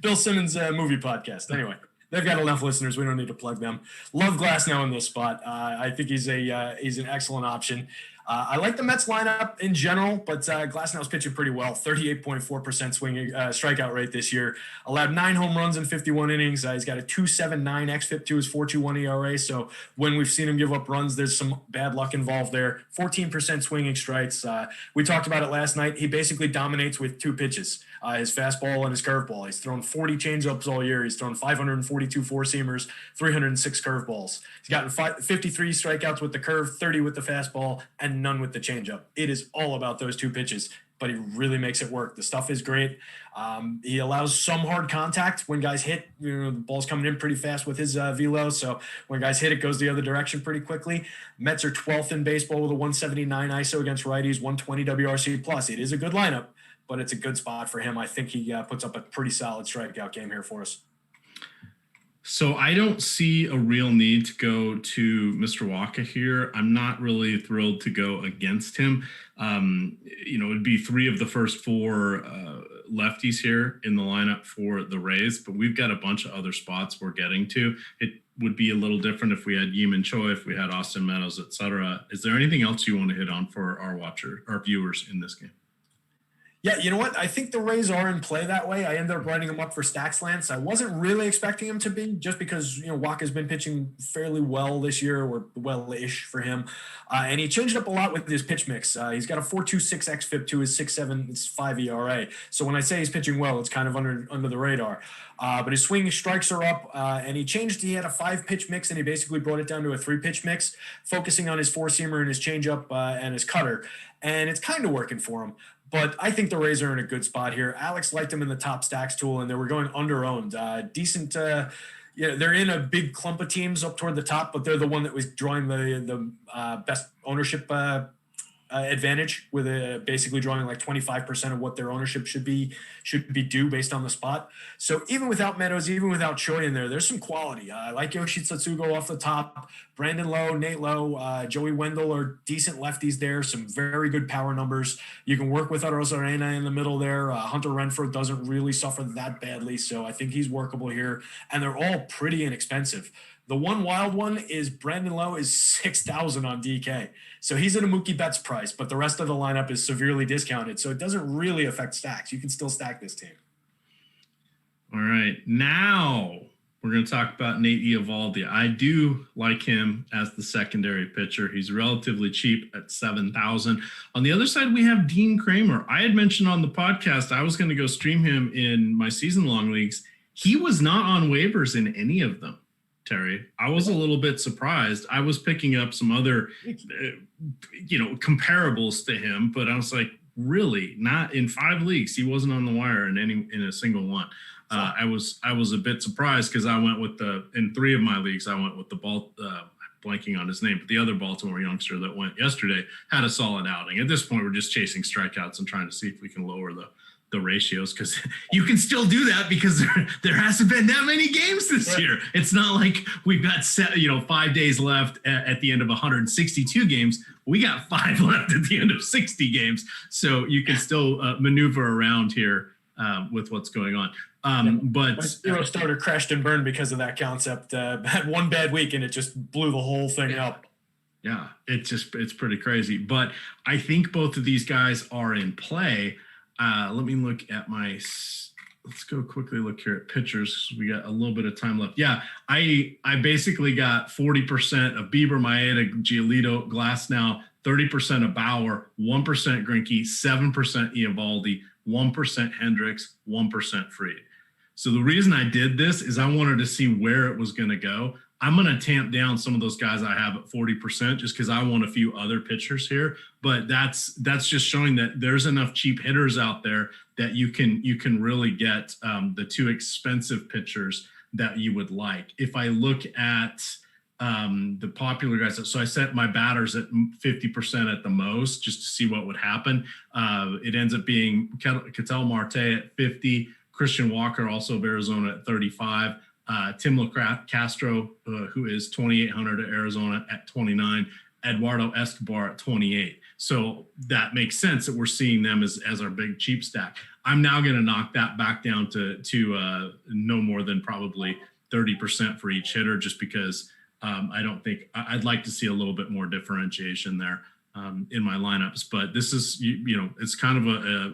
Speaker 2: Bill Simmons' movie podcast. Anyway. They've got enough listeners. We don't need to plug them. Love Glasnow in this spot. I think he's an excellent option. I like the Mets lineup in general, but Glasnow's pitching pretty well. 38.4% swinging strikeout rate this year. Allowed 9 home runs in 51 innings. He's got a 2.79 xFIP to his 4.21 ERA. So when we've seen him give up runs, there's some bad luck involved there. 14% swinging strikes. We talked about it last night. He basically dominates with 2 pitches. His fastball and his curveball. He's thrown 40 changeups all year. He's thrown 542 four-seamers, 306 curveballs. He's gotten 53 strikeouts with the curve, 30 with the fastball, and none with the changeup. It is all about those 2 pitches, but he really makes it work. The stuff is great. He allows some hard contact when guys hit. The ball's coming in pretty fast with his velo, so when guys hit, it goes the other direction pretty quickly. Mets are 12th in baseball with a 179 ISO against righties, 120 WRC plus. It is a good lineup, but it's a good spot for him. I think he puts up a pretty solid strikeout game here for us.
Speaker 1: So I don't see a real need to go to Mr. Waka here. I'm not really thrilled to go against him. It'd be 3 of the first 4 lefties here in the lineup for the Rays, but we've got a bunch of other spots we're getting to. It would be a little different if we had Yeeman Choi, if we had Austin Meadows, etc. Is there anything else you want to hit on for our viewers in this game?
Speaker 2: Yeah, you know what? I think the Rays are in play that way. I ended up writing him up for Stacks Lance. I wasn't really expecting him to be, just because Waka's been pitching fairly well this year, or well-ish for him, and he changed up a lot with his pitch mix. He's got a 4.26 xFIP to his 6.75 ERA. So when I say he's pitching well, it's kind of under the radar. But his swing strikes are up, and he had a 5-pitch mix, and he basically brought it down to a 3-pitch mix, focusing on his 4-seamer and his changeup and his cutter, and it's kind of working for him. But I think the Rays are in a good spot here. Alex liked him in the top stacks tool, and they were going under-owned. Decent, they're in a big clump of teams up toward the top, but they're the one that was drawing the best ownership advantage, with basically drawing like 25% of what their ownership should be due based on the spot. So even without Meadows, even without Choi in there's some quality. I like Yoshi Tsutsugo off the top. Brandon Lowe, Nate Lowe, Joey Wendell are decent lefties there. Some very good power numbers. You can work with Arozarena in the middle there. Hunter Renfroe doesn't really suffer that badly, so I think he's workable here. And they're all pretty inexpensive. The one wild one is Brandon Lowe is 6,000 on DK. So he's at a Mookie Betts price, but the rest of the lineup is severely discounted. So it doesn't really affect stacks. You can still stack this team.
Speaker 1: All right. Now we're going to talk about Nate Eovaldi. I do like him as the secondary pitcher. He's relatively cheap at 7,000. On the other side, we have Dean Kramer. I had mentioned on the podcast I was going to go stream him in my season-long leagues. He was not on waivers in any of them, Terry. I was a little bit surprised. I was picking up some other, comparables to him, but I was like, really? Not in 5 leagues. He wasn't on the wire in a single one. I was a bit surprised because I went with in 3 of my leagues, I went with the blanking on his name, but the other Baltimore youngster that went yesterday had a solid outing. At this point, we're just chasing strikeouts and trying to see if we can lower the ratios, because you can still do that because there hasn't been that many games this year. It's not like we've got 5 days left at the end of 162 games. We got 5 left at the end of 60 games. So you can still maneuver around here with what's going on. But
Speaker 2: Zero starter crashed and burned because of that concept. Had one bad week and it just blew the whole thing up.
Speaker 1: Yeah, it's pretty crazy. But I think both of these guys are in play. Let me look at let's go quickly look here at pitchers. We got a little bit of time left. Yeah, I basically got 40% of Bieber, Maeda, Giolito, Glasnow, 30% of Bauer, 1% Greinke, 7% Eovaldi, 1% Hendricks, 1% Fried. So the reason I did this is I wanted to see where it was going to go. I'm going to tamp down some of those guys I have at 40% just because I want a few other pitchers here. But that's just showing that there's enough cheap hitters out there that you can really get the 2 expensive pitchers that you would like. If I look at the popular guys, so I set my batters at 50% at the most just to see what would happen. It ends up being Ketel Marte at 50, Christian Walker, also of Arizona, at 35. Tim Castro, who is 2,800 at Arizona, at 29, Eduardo Escobar at 28. So that makes sense that we're seeing them as our big cheap stack. I'm now going to knock that back down to no more than probably 30% for each hitter, just because I don't think I'd like to see a little bit more differentiation there in my lineups. But this is, it's kind of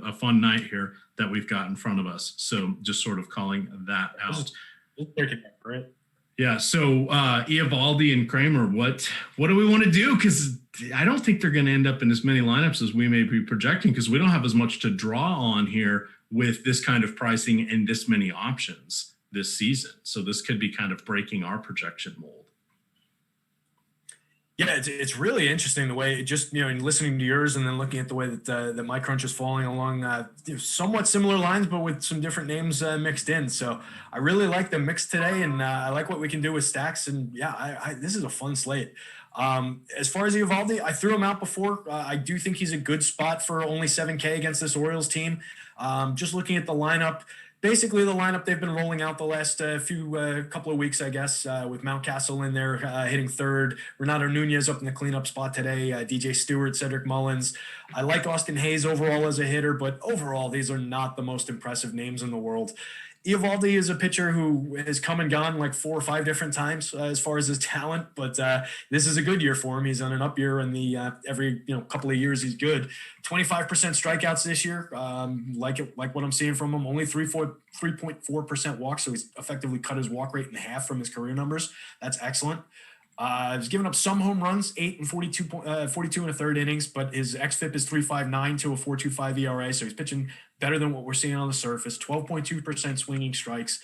Speaker 1: a fun night here that we've got in front of us. So just sort of calling that out.
Speaker 2: Right.
Speaker 1: Yeah. So Eovaldi and Kramer, what do we want to do? Because I don't think they're going to end up in as many lineups as we may be projecting, because we don't have as much to draw on here with this kind of pricing and this many options this season. So this could be kind of breaking our projection mold.
Speaker 2: Yeah, it's really interesting the way, just in listening to yours and then looking at the way that my crunch is falling along somewhat similar lines, but with some different names mixed in. So I really like the mix today, and I like what we can do with stacks. And yeah, this is a fun slate. As far as Eovaldi, I threw him out before. I do think he's a good spot for only 7K against this Orioles team. Just looking at the lineup. Basically, the lineup they've been rolling out the last couple of weeks, I guess, with Mountcastle in there hitting third, Renato Nunez up in the cleanup spot today, DJ Stewart, Cedric Mullins. I like Austin Hayes overall as a hitter, but overall, these are not the most impressive names in the world. Eovaldi is a pitcher who has come and gone like 4 or 5 different times as far as his talent, but this is a good year for him. He's on an up year, and every couple of years he's good. 25% strikeouts this year, like what I'm seeing from him. Only 3.4% walks, so he's effectively cut his walk rate in half from his career numbers. That's excellent. He's given up some home runs, 8 and 42 and a third innings, but his xFIP is 3.59 to a 4.25 ERA, so he's pitching better than what we're seeing on the surface. 12.2% swinging strikes.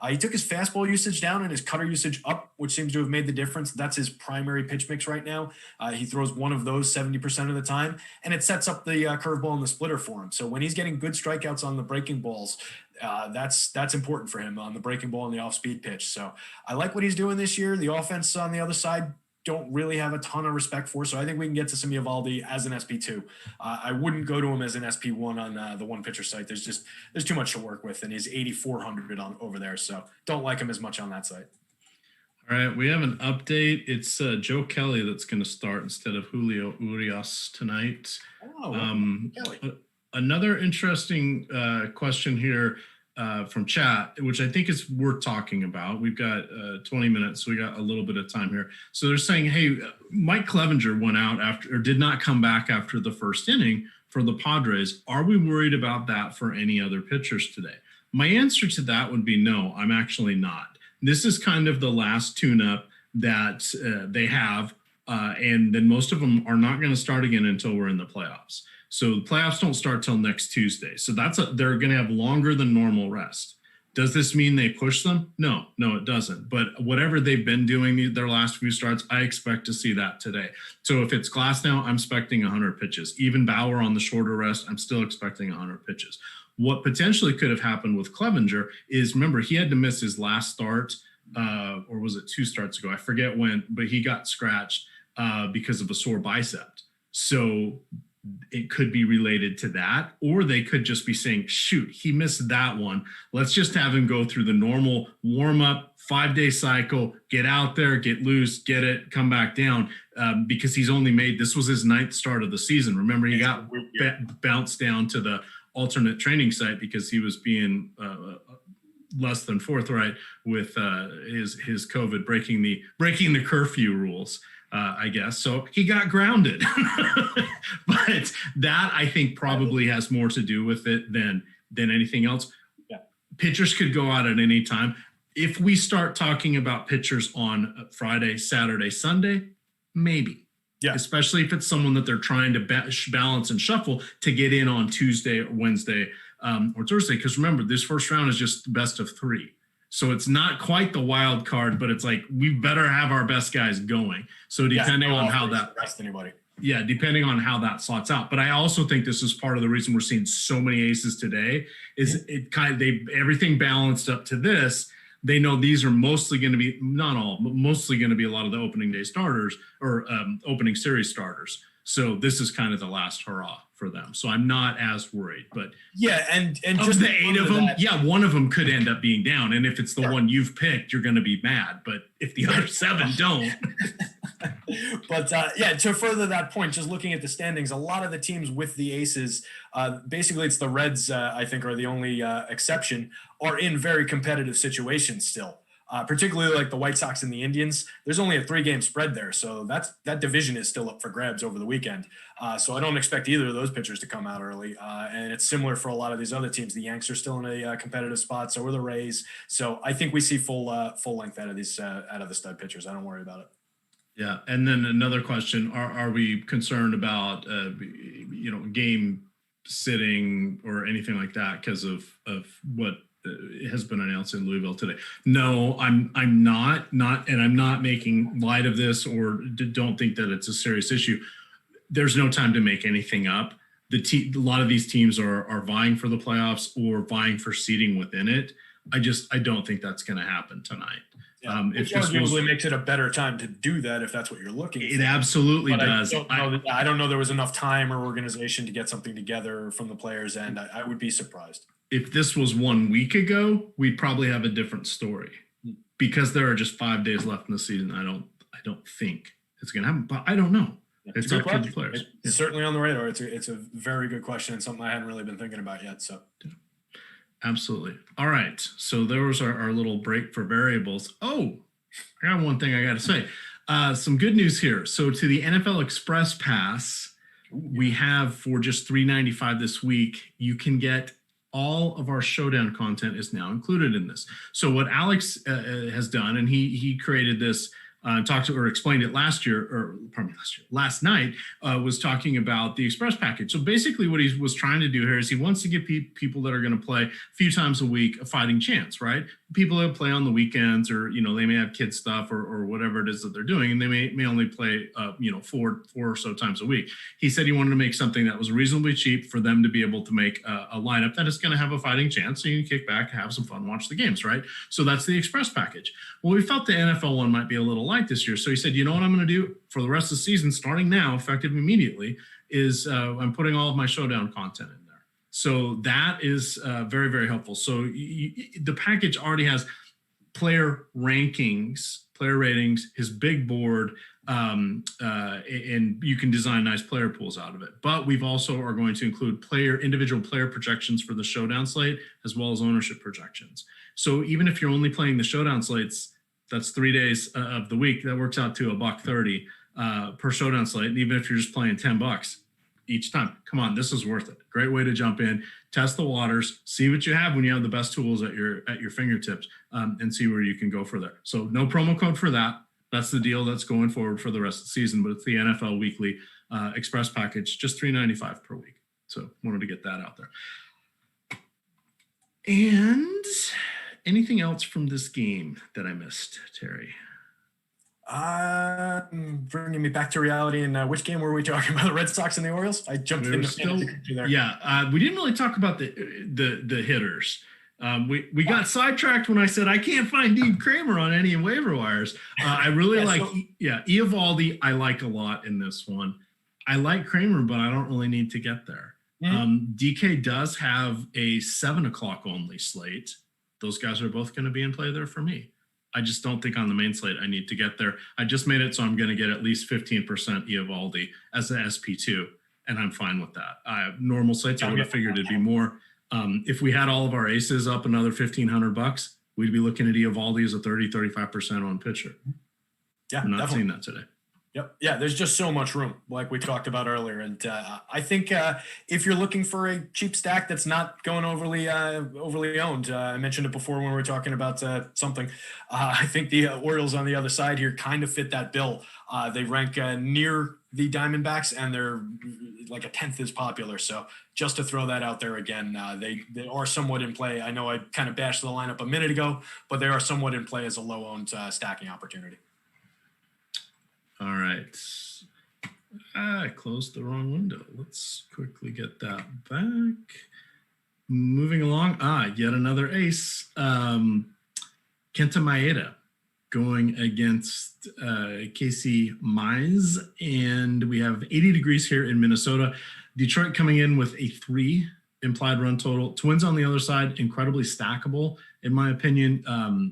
Speaker 2: He took his fastball usage down and his cutter usage up, which seems to have made the difference. That's his primary pitch mix right now. He throws one of those 70% of the time, and it sets up the curveball and the splitter for him. So when he's getting good strikeouts on the breaking balls, that's important for him on the breaking ball and the off-speed pitch. So I like what he's doing this year. The offense on the other side don't really have a ton of respect for, so I think we can get to some Eovaldi as an SP2. I wouldn't go to him as an SP1 on the one pitcher site. There's too much to work with, and he's 8,400 on over there, so don't like him as much on that site.
Speaker 1: All right, we have an update. It's Joe Kelly that's going to start instead of Julio Urias tonight.
Speaker 2: Kelly.
Speaker 1: Another interesting question here from chat, which I think is worth talking about. We've got 20 minutes, so we got a little bit of time here. So they're saying, hey, Mike Clevenger went out after, or did not come back after the first inning for the Padres. Are we worried about that for any other pitchers today? My answer to that would be no, I'm actually not. This is kind of the last tune-up that they have, and then most of them are not going to start again until we're in the playoffs. So the playoffs don't start till next Tuesday. So they're going to have longer than normal rest. Does this mean they push them? No, it doesn't. But whatever they've been doing their last few starts, I expect to see that today. So if it's Glass now, I'm expecting 100 pitches. Even Bauer on the shorter rest, I'm still expecting 100 pitches. What potentially could have happened with Clevenger is, remember, he had to miss his last start, or was it 2 starts ago? I forget when, but he got scratched because of a sore bicep. So it could be related to that, or they could just be saying, shoot, he missed that one. Let's just have him go through the normal warm up 5-day cycle, get out there, get loose, get it, come back down, because he's only made, this was his 9th start of the season. Remember, he got bounced down to the alternate training site because he was being less than forthright with his COVID, breaking the curfew rules. I guess. So he got grounded. But that, I think, probably has more to do with it than anything else.
Speaker 2: Yeah.
Speaker 1: Pitchers could go out at any time. If we start talking about pitchers on Friday, Saturday, Sunday, maybe.
Speaker 2: Yeah.
Speaker 1: Especially if it's someone that they're trying to balance and shuffle to get in on Tuesday or Wednesday or Thursday. Because remember, this first round is just best of 3. So it's not quite the wild card, but it's like we better have our best guys going. So depending on how that
Speaker 2: rest anybody.
Speaker 1: Yeah, depending on how that slots out. But I also think this is part of the reason we're seeing so many aces today is it kind of everything balanced up to this. They know these are mostly going to be, not all, but mostly going to be a lot of the opening day starters or opening series starters. So this is kind of the last hurrah for them. So I'm not as worried. But
Speaker 2: yeah, and
Speaker 1: of
Speaker 2: just
Speaker 1: the 8 of them, one of them could end up being down. And if it's the one you've picked, you're going to be mad. But if the other 7 don't.
Speaker 2: But to further that point, just looking at the standings, a lot of the teams with the aces, basically it's the Reds, I think, are the only exception, are in very competitive situations still. Particularly like the White Sox and the Indians. There's only a 3-game spread there, so that division is still up for grabs over the weekend. So I don't expect either of those pitchers to come out early. And it's similar for a lot of these other teams. The Yanks are still in a competitive spot, so are the Rays. So I think we see full length out of the stud pitchers. I don't worry about it.
Speaker 1: Yeah, and then another question: Are we concerned about game sitting or anything like that because of what has been announced in Louisville today? No, I'm not, and I'm not making light of this or don't think that it's a serious issue. There's no time to make anything up. A lot of these teams are vying for the playoffs or vying for seeding within it. I don't think that's going to happen tonight.
Speaker 2: Yeah.
Speaker 1: It
Speaker 2: usually makes it a better time to do that if that's what you're looking for.
Speaker 1: It absolutely does.
Speaker 2: I don't know there was enough time or organization to get something together from the players' end. I would be surprised.
Speaker 1: If this was 1 week ago, we'd probably have a different story because there are just 5 days left in the season. I don't think it's going to happen, but I don't know. It's up to the players.
Speaker 2: It's certainly on the radar. It's a very good question and something I hadn't really been thinking about yet. So.
Speaker 1: Absolutely. All right. So there was our little break for variables. Oh, I got one thing I got to say. Some good news here. So to the NFL Express Pass, we have for just $3.95 this week, you can get all of our showdown content is now included in this. So what Alex has done, and he created this, explained it last night, was talking about the Express package. So basically what he was trying to do here is he wants to give people that are going to play a few times a week a fighting chance, right? People that play on the weekends or, they may have kids stuff or whatever it is that they're doing. And they may only play, 4 or so times a week. He said he wanted to make something that was reasonably cheap for them to be able to make a lineup that is going to have a fighting chance. So you can kick back, have some fun, watch the games, right? So that's the Express package. Well, we felt the NFL one might be a little light this year. So he said, you know what I'm going to do for the rest of the season, starting now, effective immediately, is I'm putting all of my showdown content in there. So that is very, very helpful. So the package already has player rankings, player ratings, his big board, and you can design nice player pools out of it. But we've also are going to include individual player projections for the showdown slate, as well as ownership projections. So even if you're only playing the showdown slates, that's 3 days of the week. That works out to $1.30 per showdown slate. And even if you're just playing $10, each time. Come on, this is worth it. Great way to jump in, test the waters, see what you have when you have the best tools at your fingertips, and see where you can go for there. So no promo code for that. That's the deal that's going forward for the rest of the season, but it's the NFL Weekly Express package, just $3.95 per week. So wanted to get that out there. And anything else from this game that I missed, Terry?
Speaker 2: Bringing me back to reality. And which game were we talking about? The Red Sox and the Orioles? I jumped into there.
Speaker 1: Yeah, we didn't really talk about the hitters. We got sidetracked when I said I can't find Dean Kramer on any waiver wires. I really Eovaldi. I like a lot in this one. I like Kramer, but I don't really need to get there. DK does have a 7:00 only slate. Those guys are both going to be in play there for me. I just don't think on the main slate I need to get there. I just made it so I'm going to get at least 15% Eovaldi as an SP2, and I'm fine with that. Normal slates, I would have figured it'd be more. If we had all of our aces up another $1,500, we'd be looking at Eovaldi as a 35% on pitcher.
Speaker 2: Yeah,
Speaker 1: I'm not
Speaker 2: definitely
Speaker 1: seeing that today.
Speaker 2: Yep. Yeah, there's just so much room, like we talked about earlier. And I think if you're looking for a cheap stack that's not going overly owned, I mentioned it before when we were talking about something. I think the Orioles on the other side here kind of fit that bill. They rank near the Diamondbacks, and they're like a 10th as popular. So just to throw that out there again, they are somewhat in play. I know I kind of bashed the lineup a minute ago, but they are somewhat in play as a low-owned stacking opportunity.
Speaker 1: All right. I closed the wrong window. Let's quickly get that back. Moving along. Yet another ace. Kenta Maeda going against Casey Mize. And we have 80 degrees here in Minnesota. Detroit coming in with a 3 implied run total. Twins on the other side, incredibly stackable. In my opinion,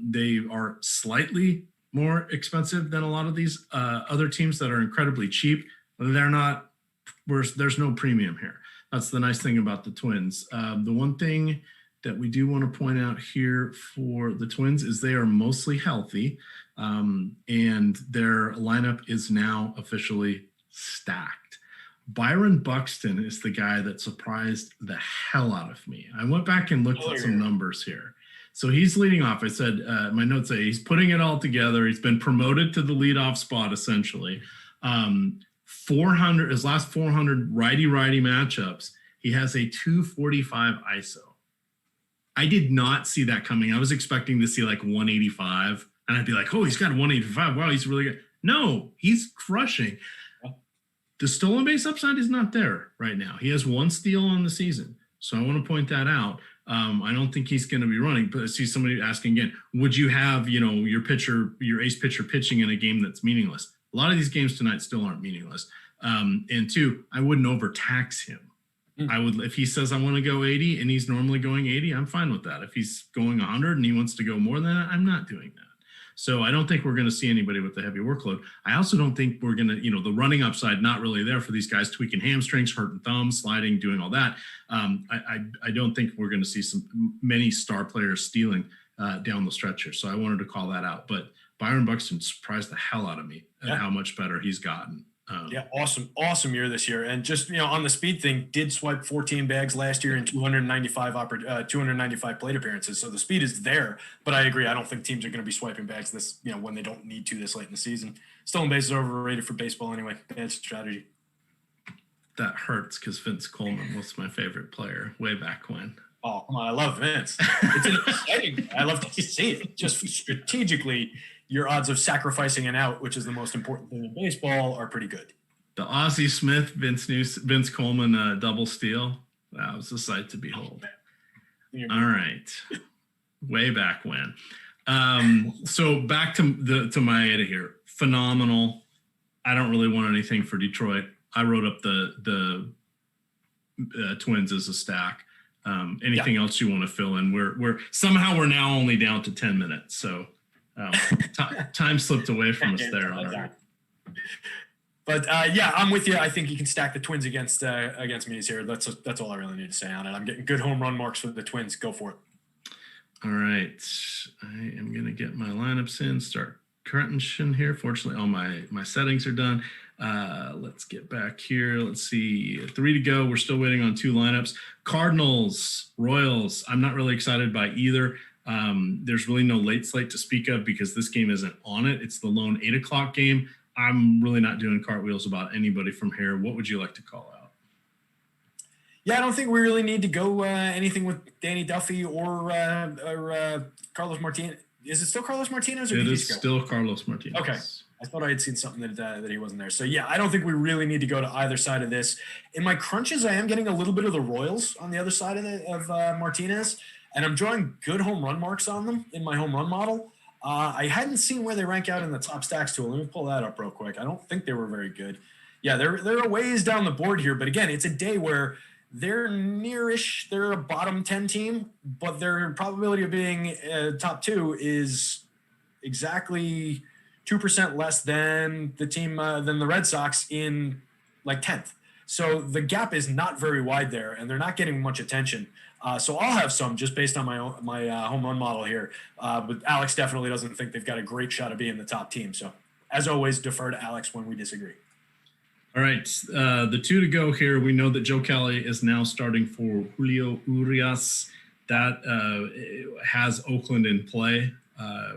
Speaker 1: they are slightly more expensive than a lot of these other teams that are incredibly cheap. They're not, there's no premium here. That's the nice thing about the Twins. The one thing that we do want to point out here for the Twins is they are mostly healthy, and their lineup is now officially stacked. Byron Buxton is the guy that surprised the hell out of me. I went back and looked at some numbers here. So he's leading off. I said, my notes say he's putting it all together. He's been promoted to the leadoff spot, essentially. 400, his last 400 righty-righty matchups, he has a 245 ISO. I did not see that coming. I was expecting to see like 185, and I'd be like, oh, he's got 185. Wow, he's really good. No, he's crushing. The stolen base upside is not there right now. He has 1 steal on the season. So I want to point that out. I don't think he's going to be running, but I see somebody asking again, would you have, your ace pitcher pitching in a game that's meaningless? A lot of these games tonight still aren't meaningless. And 2, I wouldn't overtax him. I would, if he says I want to go 80 and he's normally going 80, I'm fine with that. If he's going 100 and he wants to go more than that, I'm not doing that. So I don't think we're going to see anybody with a heavy workload. I also don't think we're going to, the running upside, not really there for these guys tweaking hamstrings, hurting thumbs, sliding, doing all that. I don't think we're going to see many star players stealing down the stretch here. So I wanted to call that out. But Byron Buxton surprised the hell out of me at how much better he's gotten.
Speaker 2: Awesome year this year. And just, on the speed thing, did swipe 14 bags last year in 295 plate appearances. So the speed is there, but I agree. I don't think teams are going to be swiping bags this, when they don't need to this late in the season. Stolen base is overrated for baseball anyway. Bad strategy.
Speaker 1: That hurts because Vince Coleman was my favorite player way back when.
Speaker 2: Oh, come on. I love Vince. It's exciting. I love to see it. Just strategically, your odds of sacrificing an out, which is the most important thing in baseball, are pretty good.
Speaker 1: The Ozzie Smith, Vince Coleman double steal. That was a sight to behold. All right. Way back when. So back to Maeda here. Phenomenal. I don't really want anything for Detroit. I wrote up the Twins as a stack. Anything else you want to fill in? We're now only down to 10 minutes. So time slipped away from us there.
Speaker 2: But I'm with you. I think you can stack the Twins against me here. That's all I really need to say on it. I'm getting good home run marks for the Twins. Go for it.
Speaker 1: All right. I am going to get my lineups in, start correction here. Fortunately, all my settings are done. Let's get back here. Let's see. 3 to go. We're still waiting on 2 lineups. Cardinals, Royals. I'm not really excited by either. There's really no late slate to speak of because this game isn't on it. It's the lone 8 o'clock game. I'm really not doing cartwheels about anybody from here. What would you like to call out?
Speaker 2: Yeah, I don't think we really need to go anything with Danny Duffy or Carlos Martinez. Is it still Carlos Martinez? Or
Speaker 1: it is still Carlos Martinez.
Speaker 2: Okay. I thought I had seen something that he wasn't there. So, yeah, I don't think we really need to go to either side of this. In my crunches, I am getting a little bit of the Royals on the other side of Martinez, and I'm drawing good home run marks on them in my home run model. I hadn't seen where they rank out in the top stacks tool. Let me pull that up real quick. I don't think they were very good. Yeah, they're a ways down the board here. But, again, it's a day where they're nearish. They're a bottom 10 team, but their probability of being top 2 is exactly 2% less than the team than the Red Sox in like 10th. So the gap is not very wide there, and they're not getting much attention. So I'll have some just based on my home run model here. But Alex definitely doesn't think they've got a great shot of being the top team. So as always, defer to Alex when we disagree.
Speaker 1: All right, the 2 to go here. We know that Joe Kelly is now starting for Julio Urias. That has Oakland in play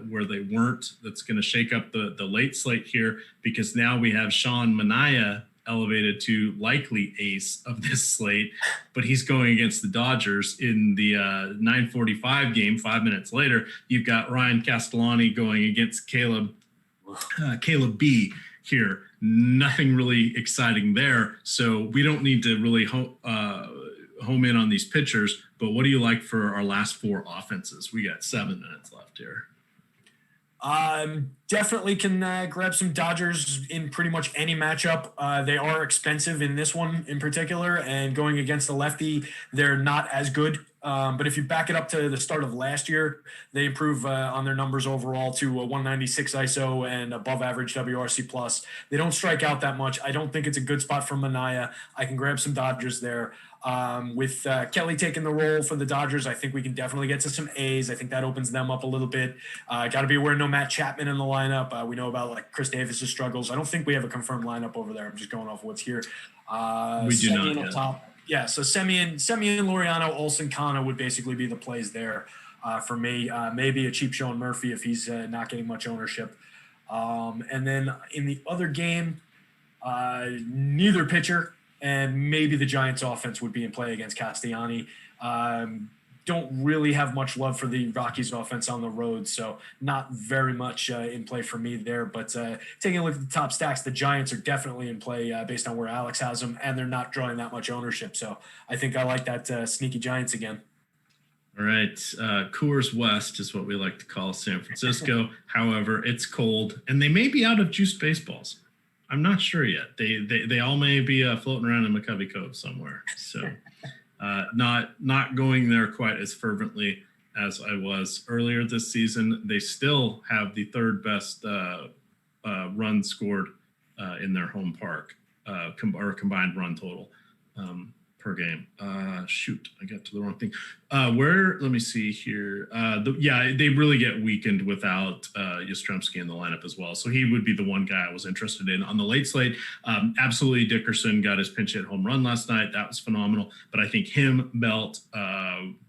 Speaker 1: where they weren't. That's going to shake up the late slate here because now we have Sean Manaea elevated to likely ace of this slate, but he's going against the Dodgers in the 9:45 game. 5 minutes later, you've got Ryan Castellani going against Caleb B here. Nothing really exciting there. So we don't need to really home in on these pitchers, but what do you like for our last 4 offenses? We got 7 minutes left here.
Speaker 2: Definitely can grab some Dodgers in pretty much any matchup. They are expensive in this one in particular, and going against the lefty, they're not as good. But if you back it up to the start of last year, they improve on their numbers overall to a 196 ISO and above average WRC plus. They don't strike out that much. I don't think it's a good spot for Manaea. I can grab some Dodgers there. With Kelly taking the role for the Dodgers, I think we can definitely get to some A's. I think that opens them up a little bit. Got to be aware no Matt Chapman in the lineup. We know about like Chris Davis's struggles. I don't think we have a confirmed lineup over there. I'm just going off what's here.
Speaker 1: We do not yet.
Speaker 2: Top. Yeah, so Semien, Laureano, Olson, Kana would basically be the plays there for me. Maybe a cheap Sean Murphy if he's not getting much ownership. And then in the other game, neither pitcher and maybe the Giants offense would be in play against Castellani. Don't really have much love for the Rockies offense on the road, so not very much in play for me there. But taking a look at the top stacks, the Giants are definitely in play based on where Alex has them, and they're not drawing that much ownership. So I think I like that sneaky Giants again.
Speaker 1: All right, Coors West is what we like to call San Francisco. However, it's cold, and they may be out of juiced baseballs. I'm not sure yet. They all may be floating around in McCovey Cove somewhere. So not going there quite as fervently as I was earlier this season. They still have the 3rd best run scored in their home park, or combined run total per game. Shoot, I got to the wrong thing. Let me see here. They really get weakened without Yastrzemski in the lineup as well. So he would be the one guy I was interested in on the late slate. Absolutely, Dickerson got his pinch hit home run last night. That was phenomenal. But I think him, Belt,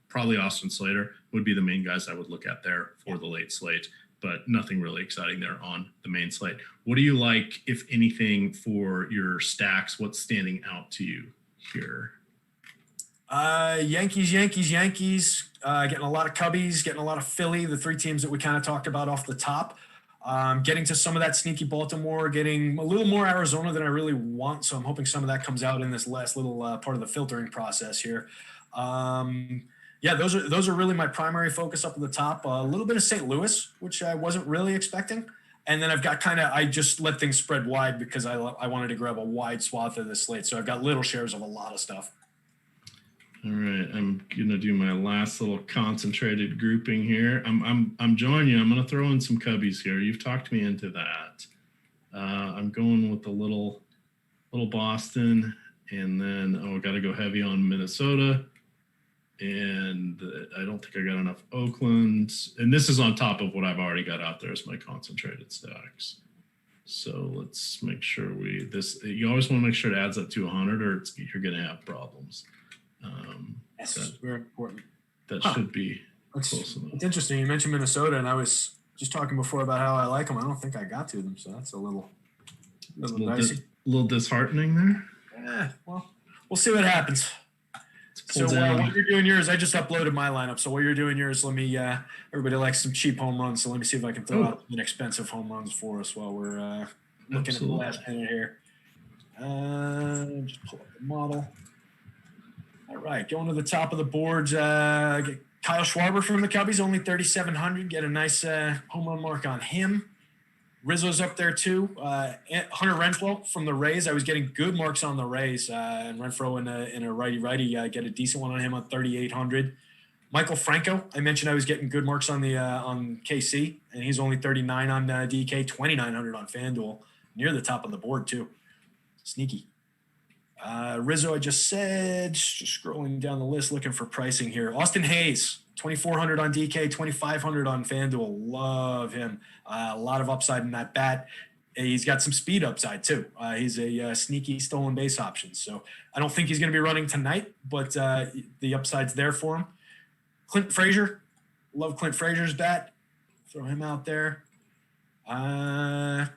Speaker 1: probably Austin Slater would be the main guys I would look at there for the late slate. But nothing really exciting there on the main slate. What do you like, if anything, for your stacks? What's standing out to you here?
Speaker 2: Yankees, getting a lot of Cubbies, getting a lot of Philly, the 3 teams that we kind of talked about off the top. Getting to some of that sneaky Baltimore, getting a little more Arizona than I really want. So I'm hoping some of that comes out in this last little part of the filtering process here. Those are really my primary focus up at the top. A little bit of St. Louis, which I wasn't really expecting. And then I've got I just let things spread wide because I wanted to grab a wide swath of this slate. So I've got little shares of a lot of stuff.
Speaker 1: All right, I'm gonna do my last little concentrated grouping here. I'm joining you. I'm gonna throw in some Cubbies here. You've talked me into that. I'm going with the little Boston, and then got to go heavy on Minnesota. And I don't think I got enough Oakland. And this is on top of what I've already got out there as my concentrated stacks. So let's make sure you always want to make sure it adds up to 100 or you're going to have problems.
Speaker 2: Yes, very important.
Speaker 1: That should be close enough.
Speaker 2: It's interesting. You mentioned Minnesota, and I was just talking before about how I like them. I don't think I got to them, so that's a little dicey.
Speaker 1: Little disheartening there.
Speaker 2: Yeah, well, we'll see what happens. So while you're doing yours, I just uploaded my lineup. So while you're doing yours, let me. Everybody likes some cheap home runs, so let me see if I can throw out inexpensive home runs for us while we're looking at the last minute here. Just pull up the model. All right, going to the top of the board. Get Kyle Schwarber from the Cubbies, only 3,700. Get a nice home run mark on him. Rizzo's up there too. Hunter Renfroe from the Rays. I was getting good marks on the Rays, and Renfroe in a righty-righty. Get a decent one on him on 3,800. Michael Franco. I mentioned I was getting good marks on the on KC, and he's only 39 on DK, 2,900 on FanDuel, near the top of the board too. Sneaky. Rizzo, I just said. Just scrolling down the list, looking for pricing here. Austin Hayes, 2,400 on DK, 2,500 on FanDuel. Love him. A lot of upside in that bat. He's got some speed upside too. He's a sneaky stolen base option. So I don't think he's going to be running tonight, but the upside's there for him. Clint Frazier. Love Clint Frazier's bat. Throw him out there.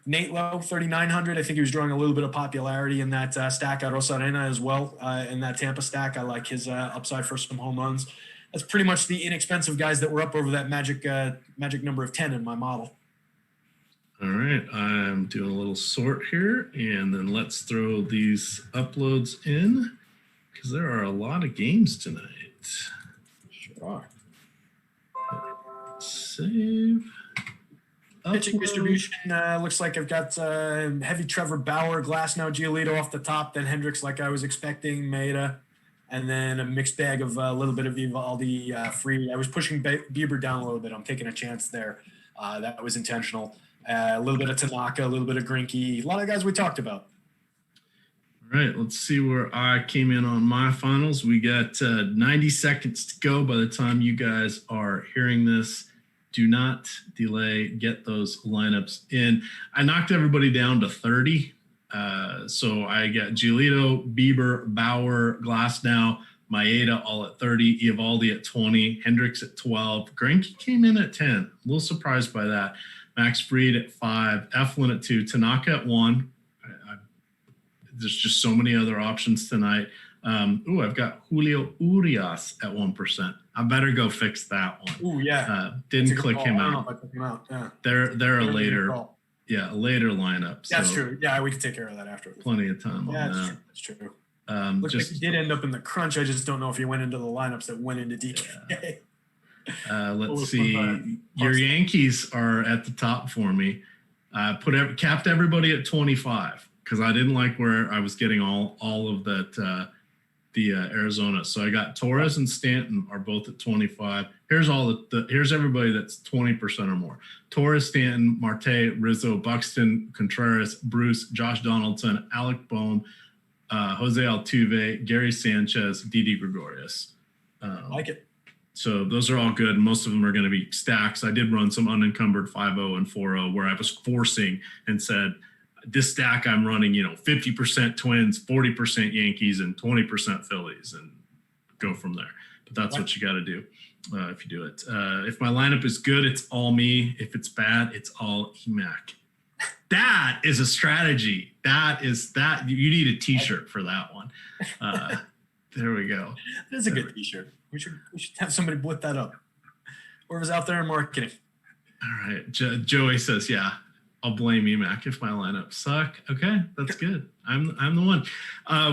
Speaker 2: Nate Lowe, 3,900. I think he was drawing a little bit of popularity in that stack. Rosarena as well in that Tampa stack. I like his upside for some home runs. That's pretty much the inexpensive guys that were up over that magic number of 10 in my model.
Speaker 1: All right, I'm doing a little sort here, and then let's throw these uploads in because there are a lot of games tonight.
Speaker 2: Sure.
Speaker 1: Save.
Speaker 2: Pitching distribution looks like I've got heavy Trevor Bauer, Glasnow, Giolito off the top, then Hendricks like I was expecting, Maeda, and then a mixed bag of a little bit of Evaldi free. I was pushing Bieber down a little bit. I'm taking a chance there. That was intentional. A little bit of Tanaka, a little bit of Greinke, a lot of guys we talked about.
Speaker 1: All right, let's see where I came in on my finals. We got 90 seconds to go by the time you guys are hearing this. Do not delay. Get those lineups in. I knocked everybody down to 30. So I got Giolito, Bieber, Bauer, Glasnow, Maeda all at 30, Evaldi at 20, Hendricks at 12. Greinke came in at 10. A little surprised by that. Max Fried at 5, Eflin at 2, Tanaka at 1. There's just so many other options tonight. I've got Julio Urias at 1%. I better go fix that one.
Speaker 2: Oh yeah.
Speaker 1: Didn't click him out.
Speaker 2: I took him out. Yeah.
Speaker 1: They're a later lineup.
Speaker 2: That's true. Yeah, we can take care of that after.
Speaker 1: Plenty of time on that.
Speaker 2: That's true.
Speaker 1: Looks
Speaker 2: like he did end up in the crunch. I just don't know if he went into the lineups that went into DK.
Speaker 1: Let's see. Your Yankees are at the top for me. Capped everybody at 25 because I didn't like where I was getting all of that. Arizona. So I got Torres and Stanton are both at 25. Here's here's everybody that's 20% or more. Torres, Stanton, Marte, Rizzo, Buxton, Contreras, Bruce, Josh Donaldson, Alec Bohm, Jose Altuve, Gary Sanchez, Didi Gregorius.
Speaker 2: Like it.
Speaker 1: So those are all good. Most of them are going to be stacks. I did run some unencumbered 5-0 and 4-0 where I was forcing and said, this stack I'm running, 50% Twins, 40% Yankees, and 20% Phillies, and go from there. But that's what you got to do if you do it. If my lineup is good, it's all me. If it's bad, it's all EMac. That is a strategy. You need a T-shirt for that one. There we go.
Speaker 2: That's a good T-shirt. We should have somebody put that up. Whoever's out there in marketing.
Speaker 1: All right. Joey says, yeah. I'll blame EMac if my lineups suck. Okay, that's good. I'm the one.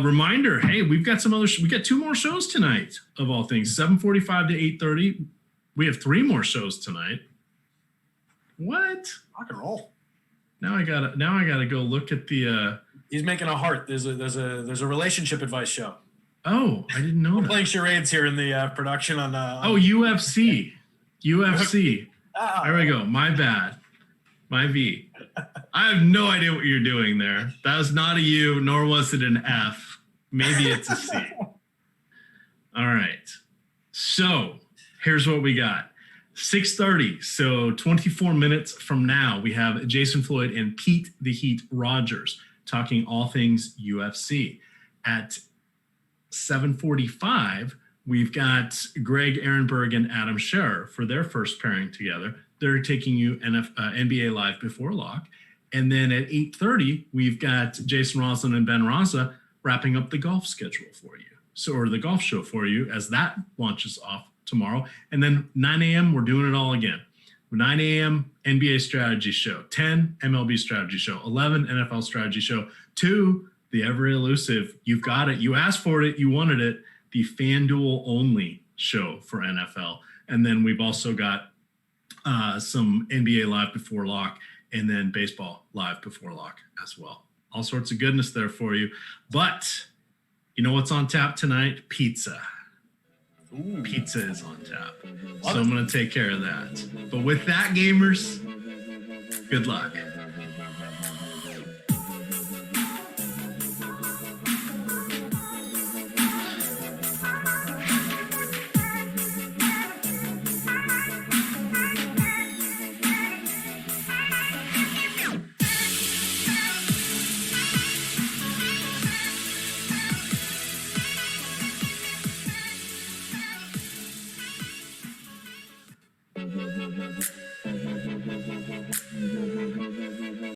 Speaker 1: Reminder, hey, we got 2 more shows tonight, of all things. 7:45 to 8:30. We have 3 more shows tonight. What?
Speaker 2: Rock and roll.
Speaker 1: Now I gotta go look at the
Speaker 2: He's making a heart. There's a relationship advice show.
Speaker 1: Oh, I didn't know
Speaker 2: We're
Speaker 1: that.
Speaker 2: playing charades here in the production on
Speaker 1: UFC. There we go. My bad. My V. I have no idea what you're doing there. That was not a U, nor was it an F. Maybe it's a C. All right. So here's what we got. 6:30, so 24 minutes from now, we have Jason Floyd and Pete the Heat Rogers talking all things UFC. At 7:45, we've got Greg Ehrenberg and Adam Scherer for their first pairing together. They're taking you NBA Live Before Lock. And then at 8:30, we've got Jason Roslin and Ben Raza wrapping up the golf schedule for you. Or the golf show for you as that launches off tomorrow. And then 9 a.m., we're doing it all again. 9 a.m. NBA strategy show, 10 MLB strategy show, 11 NFL strategy show, 2 the ever elusive, you've got it, you asked for it, you wanted it, the FanDuel only show for NFL. And then we've also got some NBA Live Before Lock and then baseball Live Before Lock as well. All sorts of goodness there for you. But you know what's on tap tonight? Pizza.
Speaker 2: Ooh.
Speaker 1: Pizza is on tap. So I'm going to take care of that. But with that, gamers, good luck.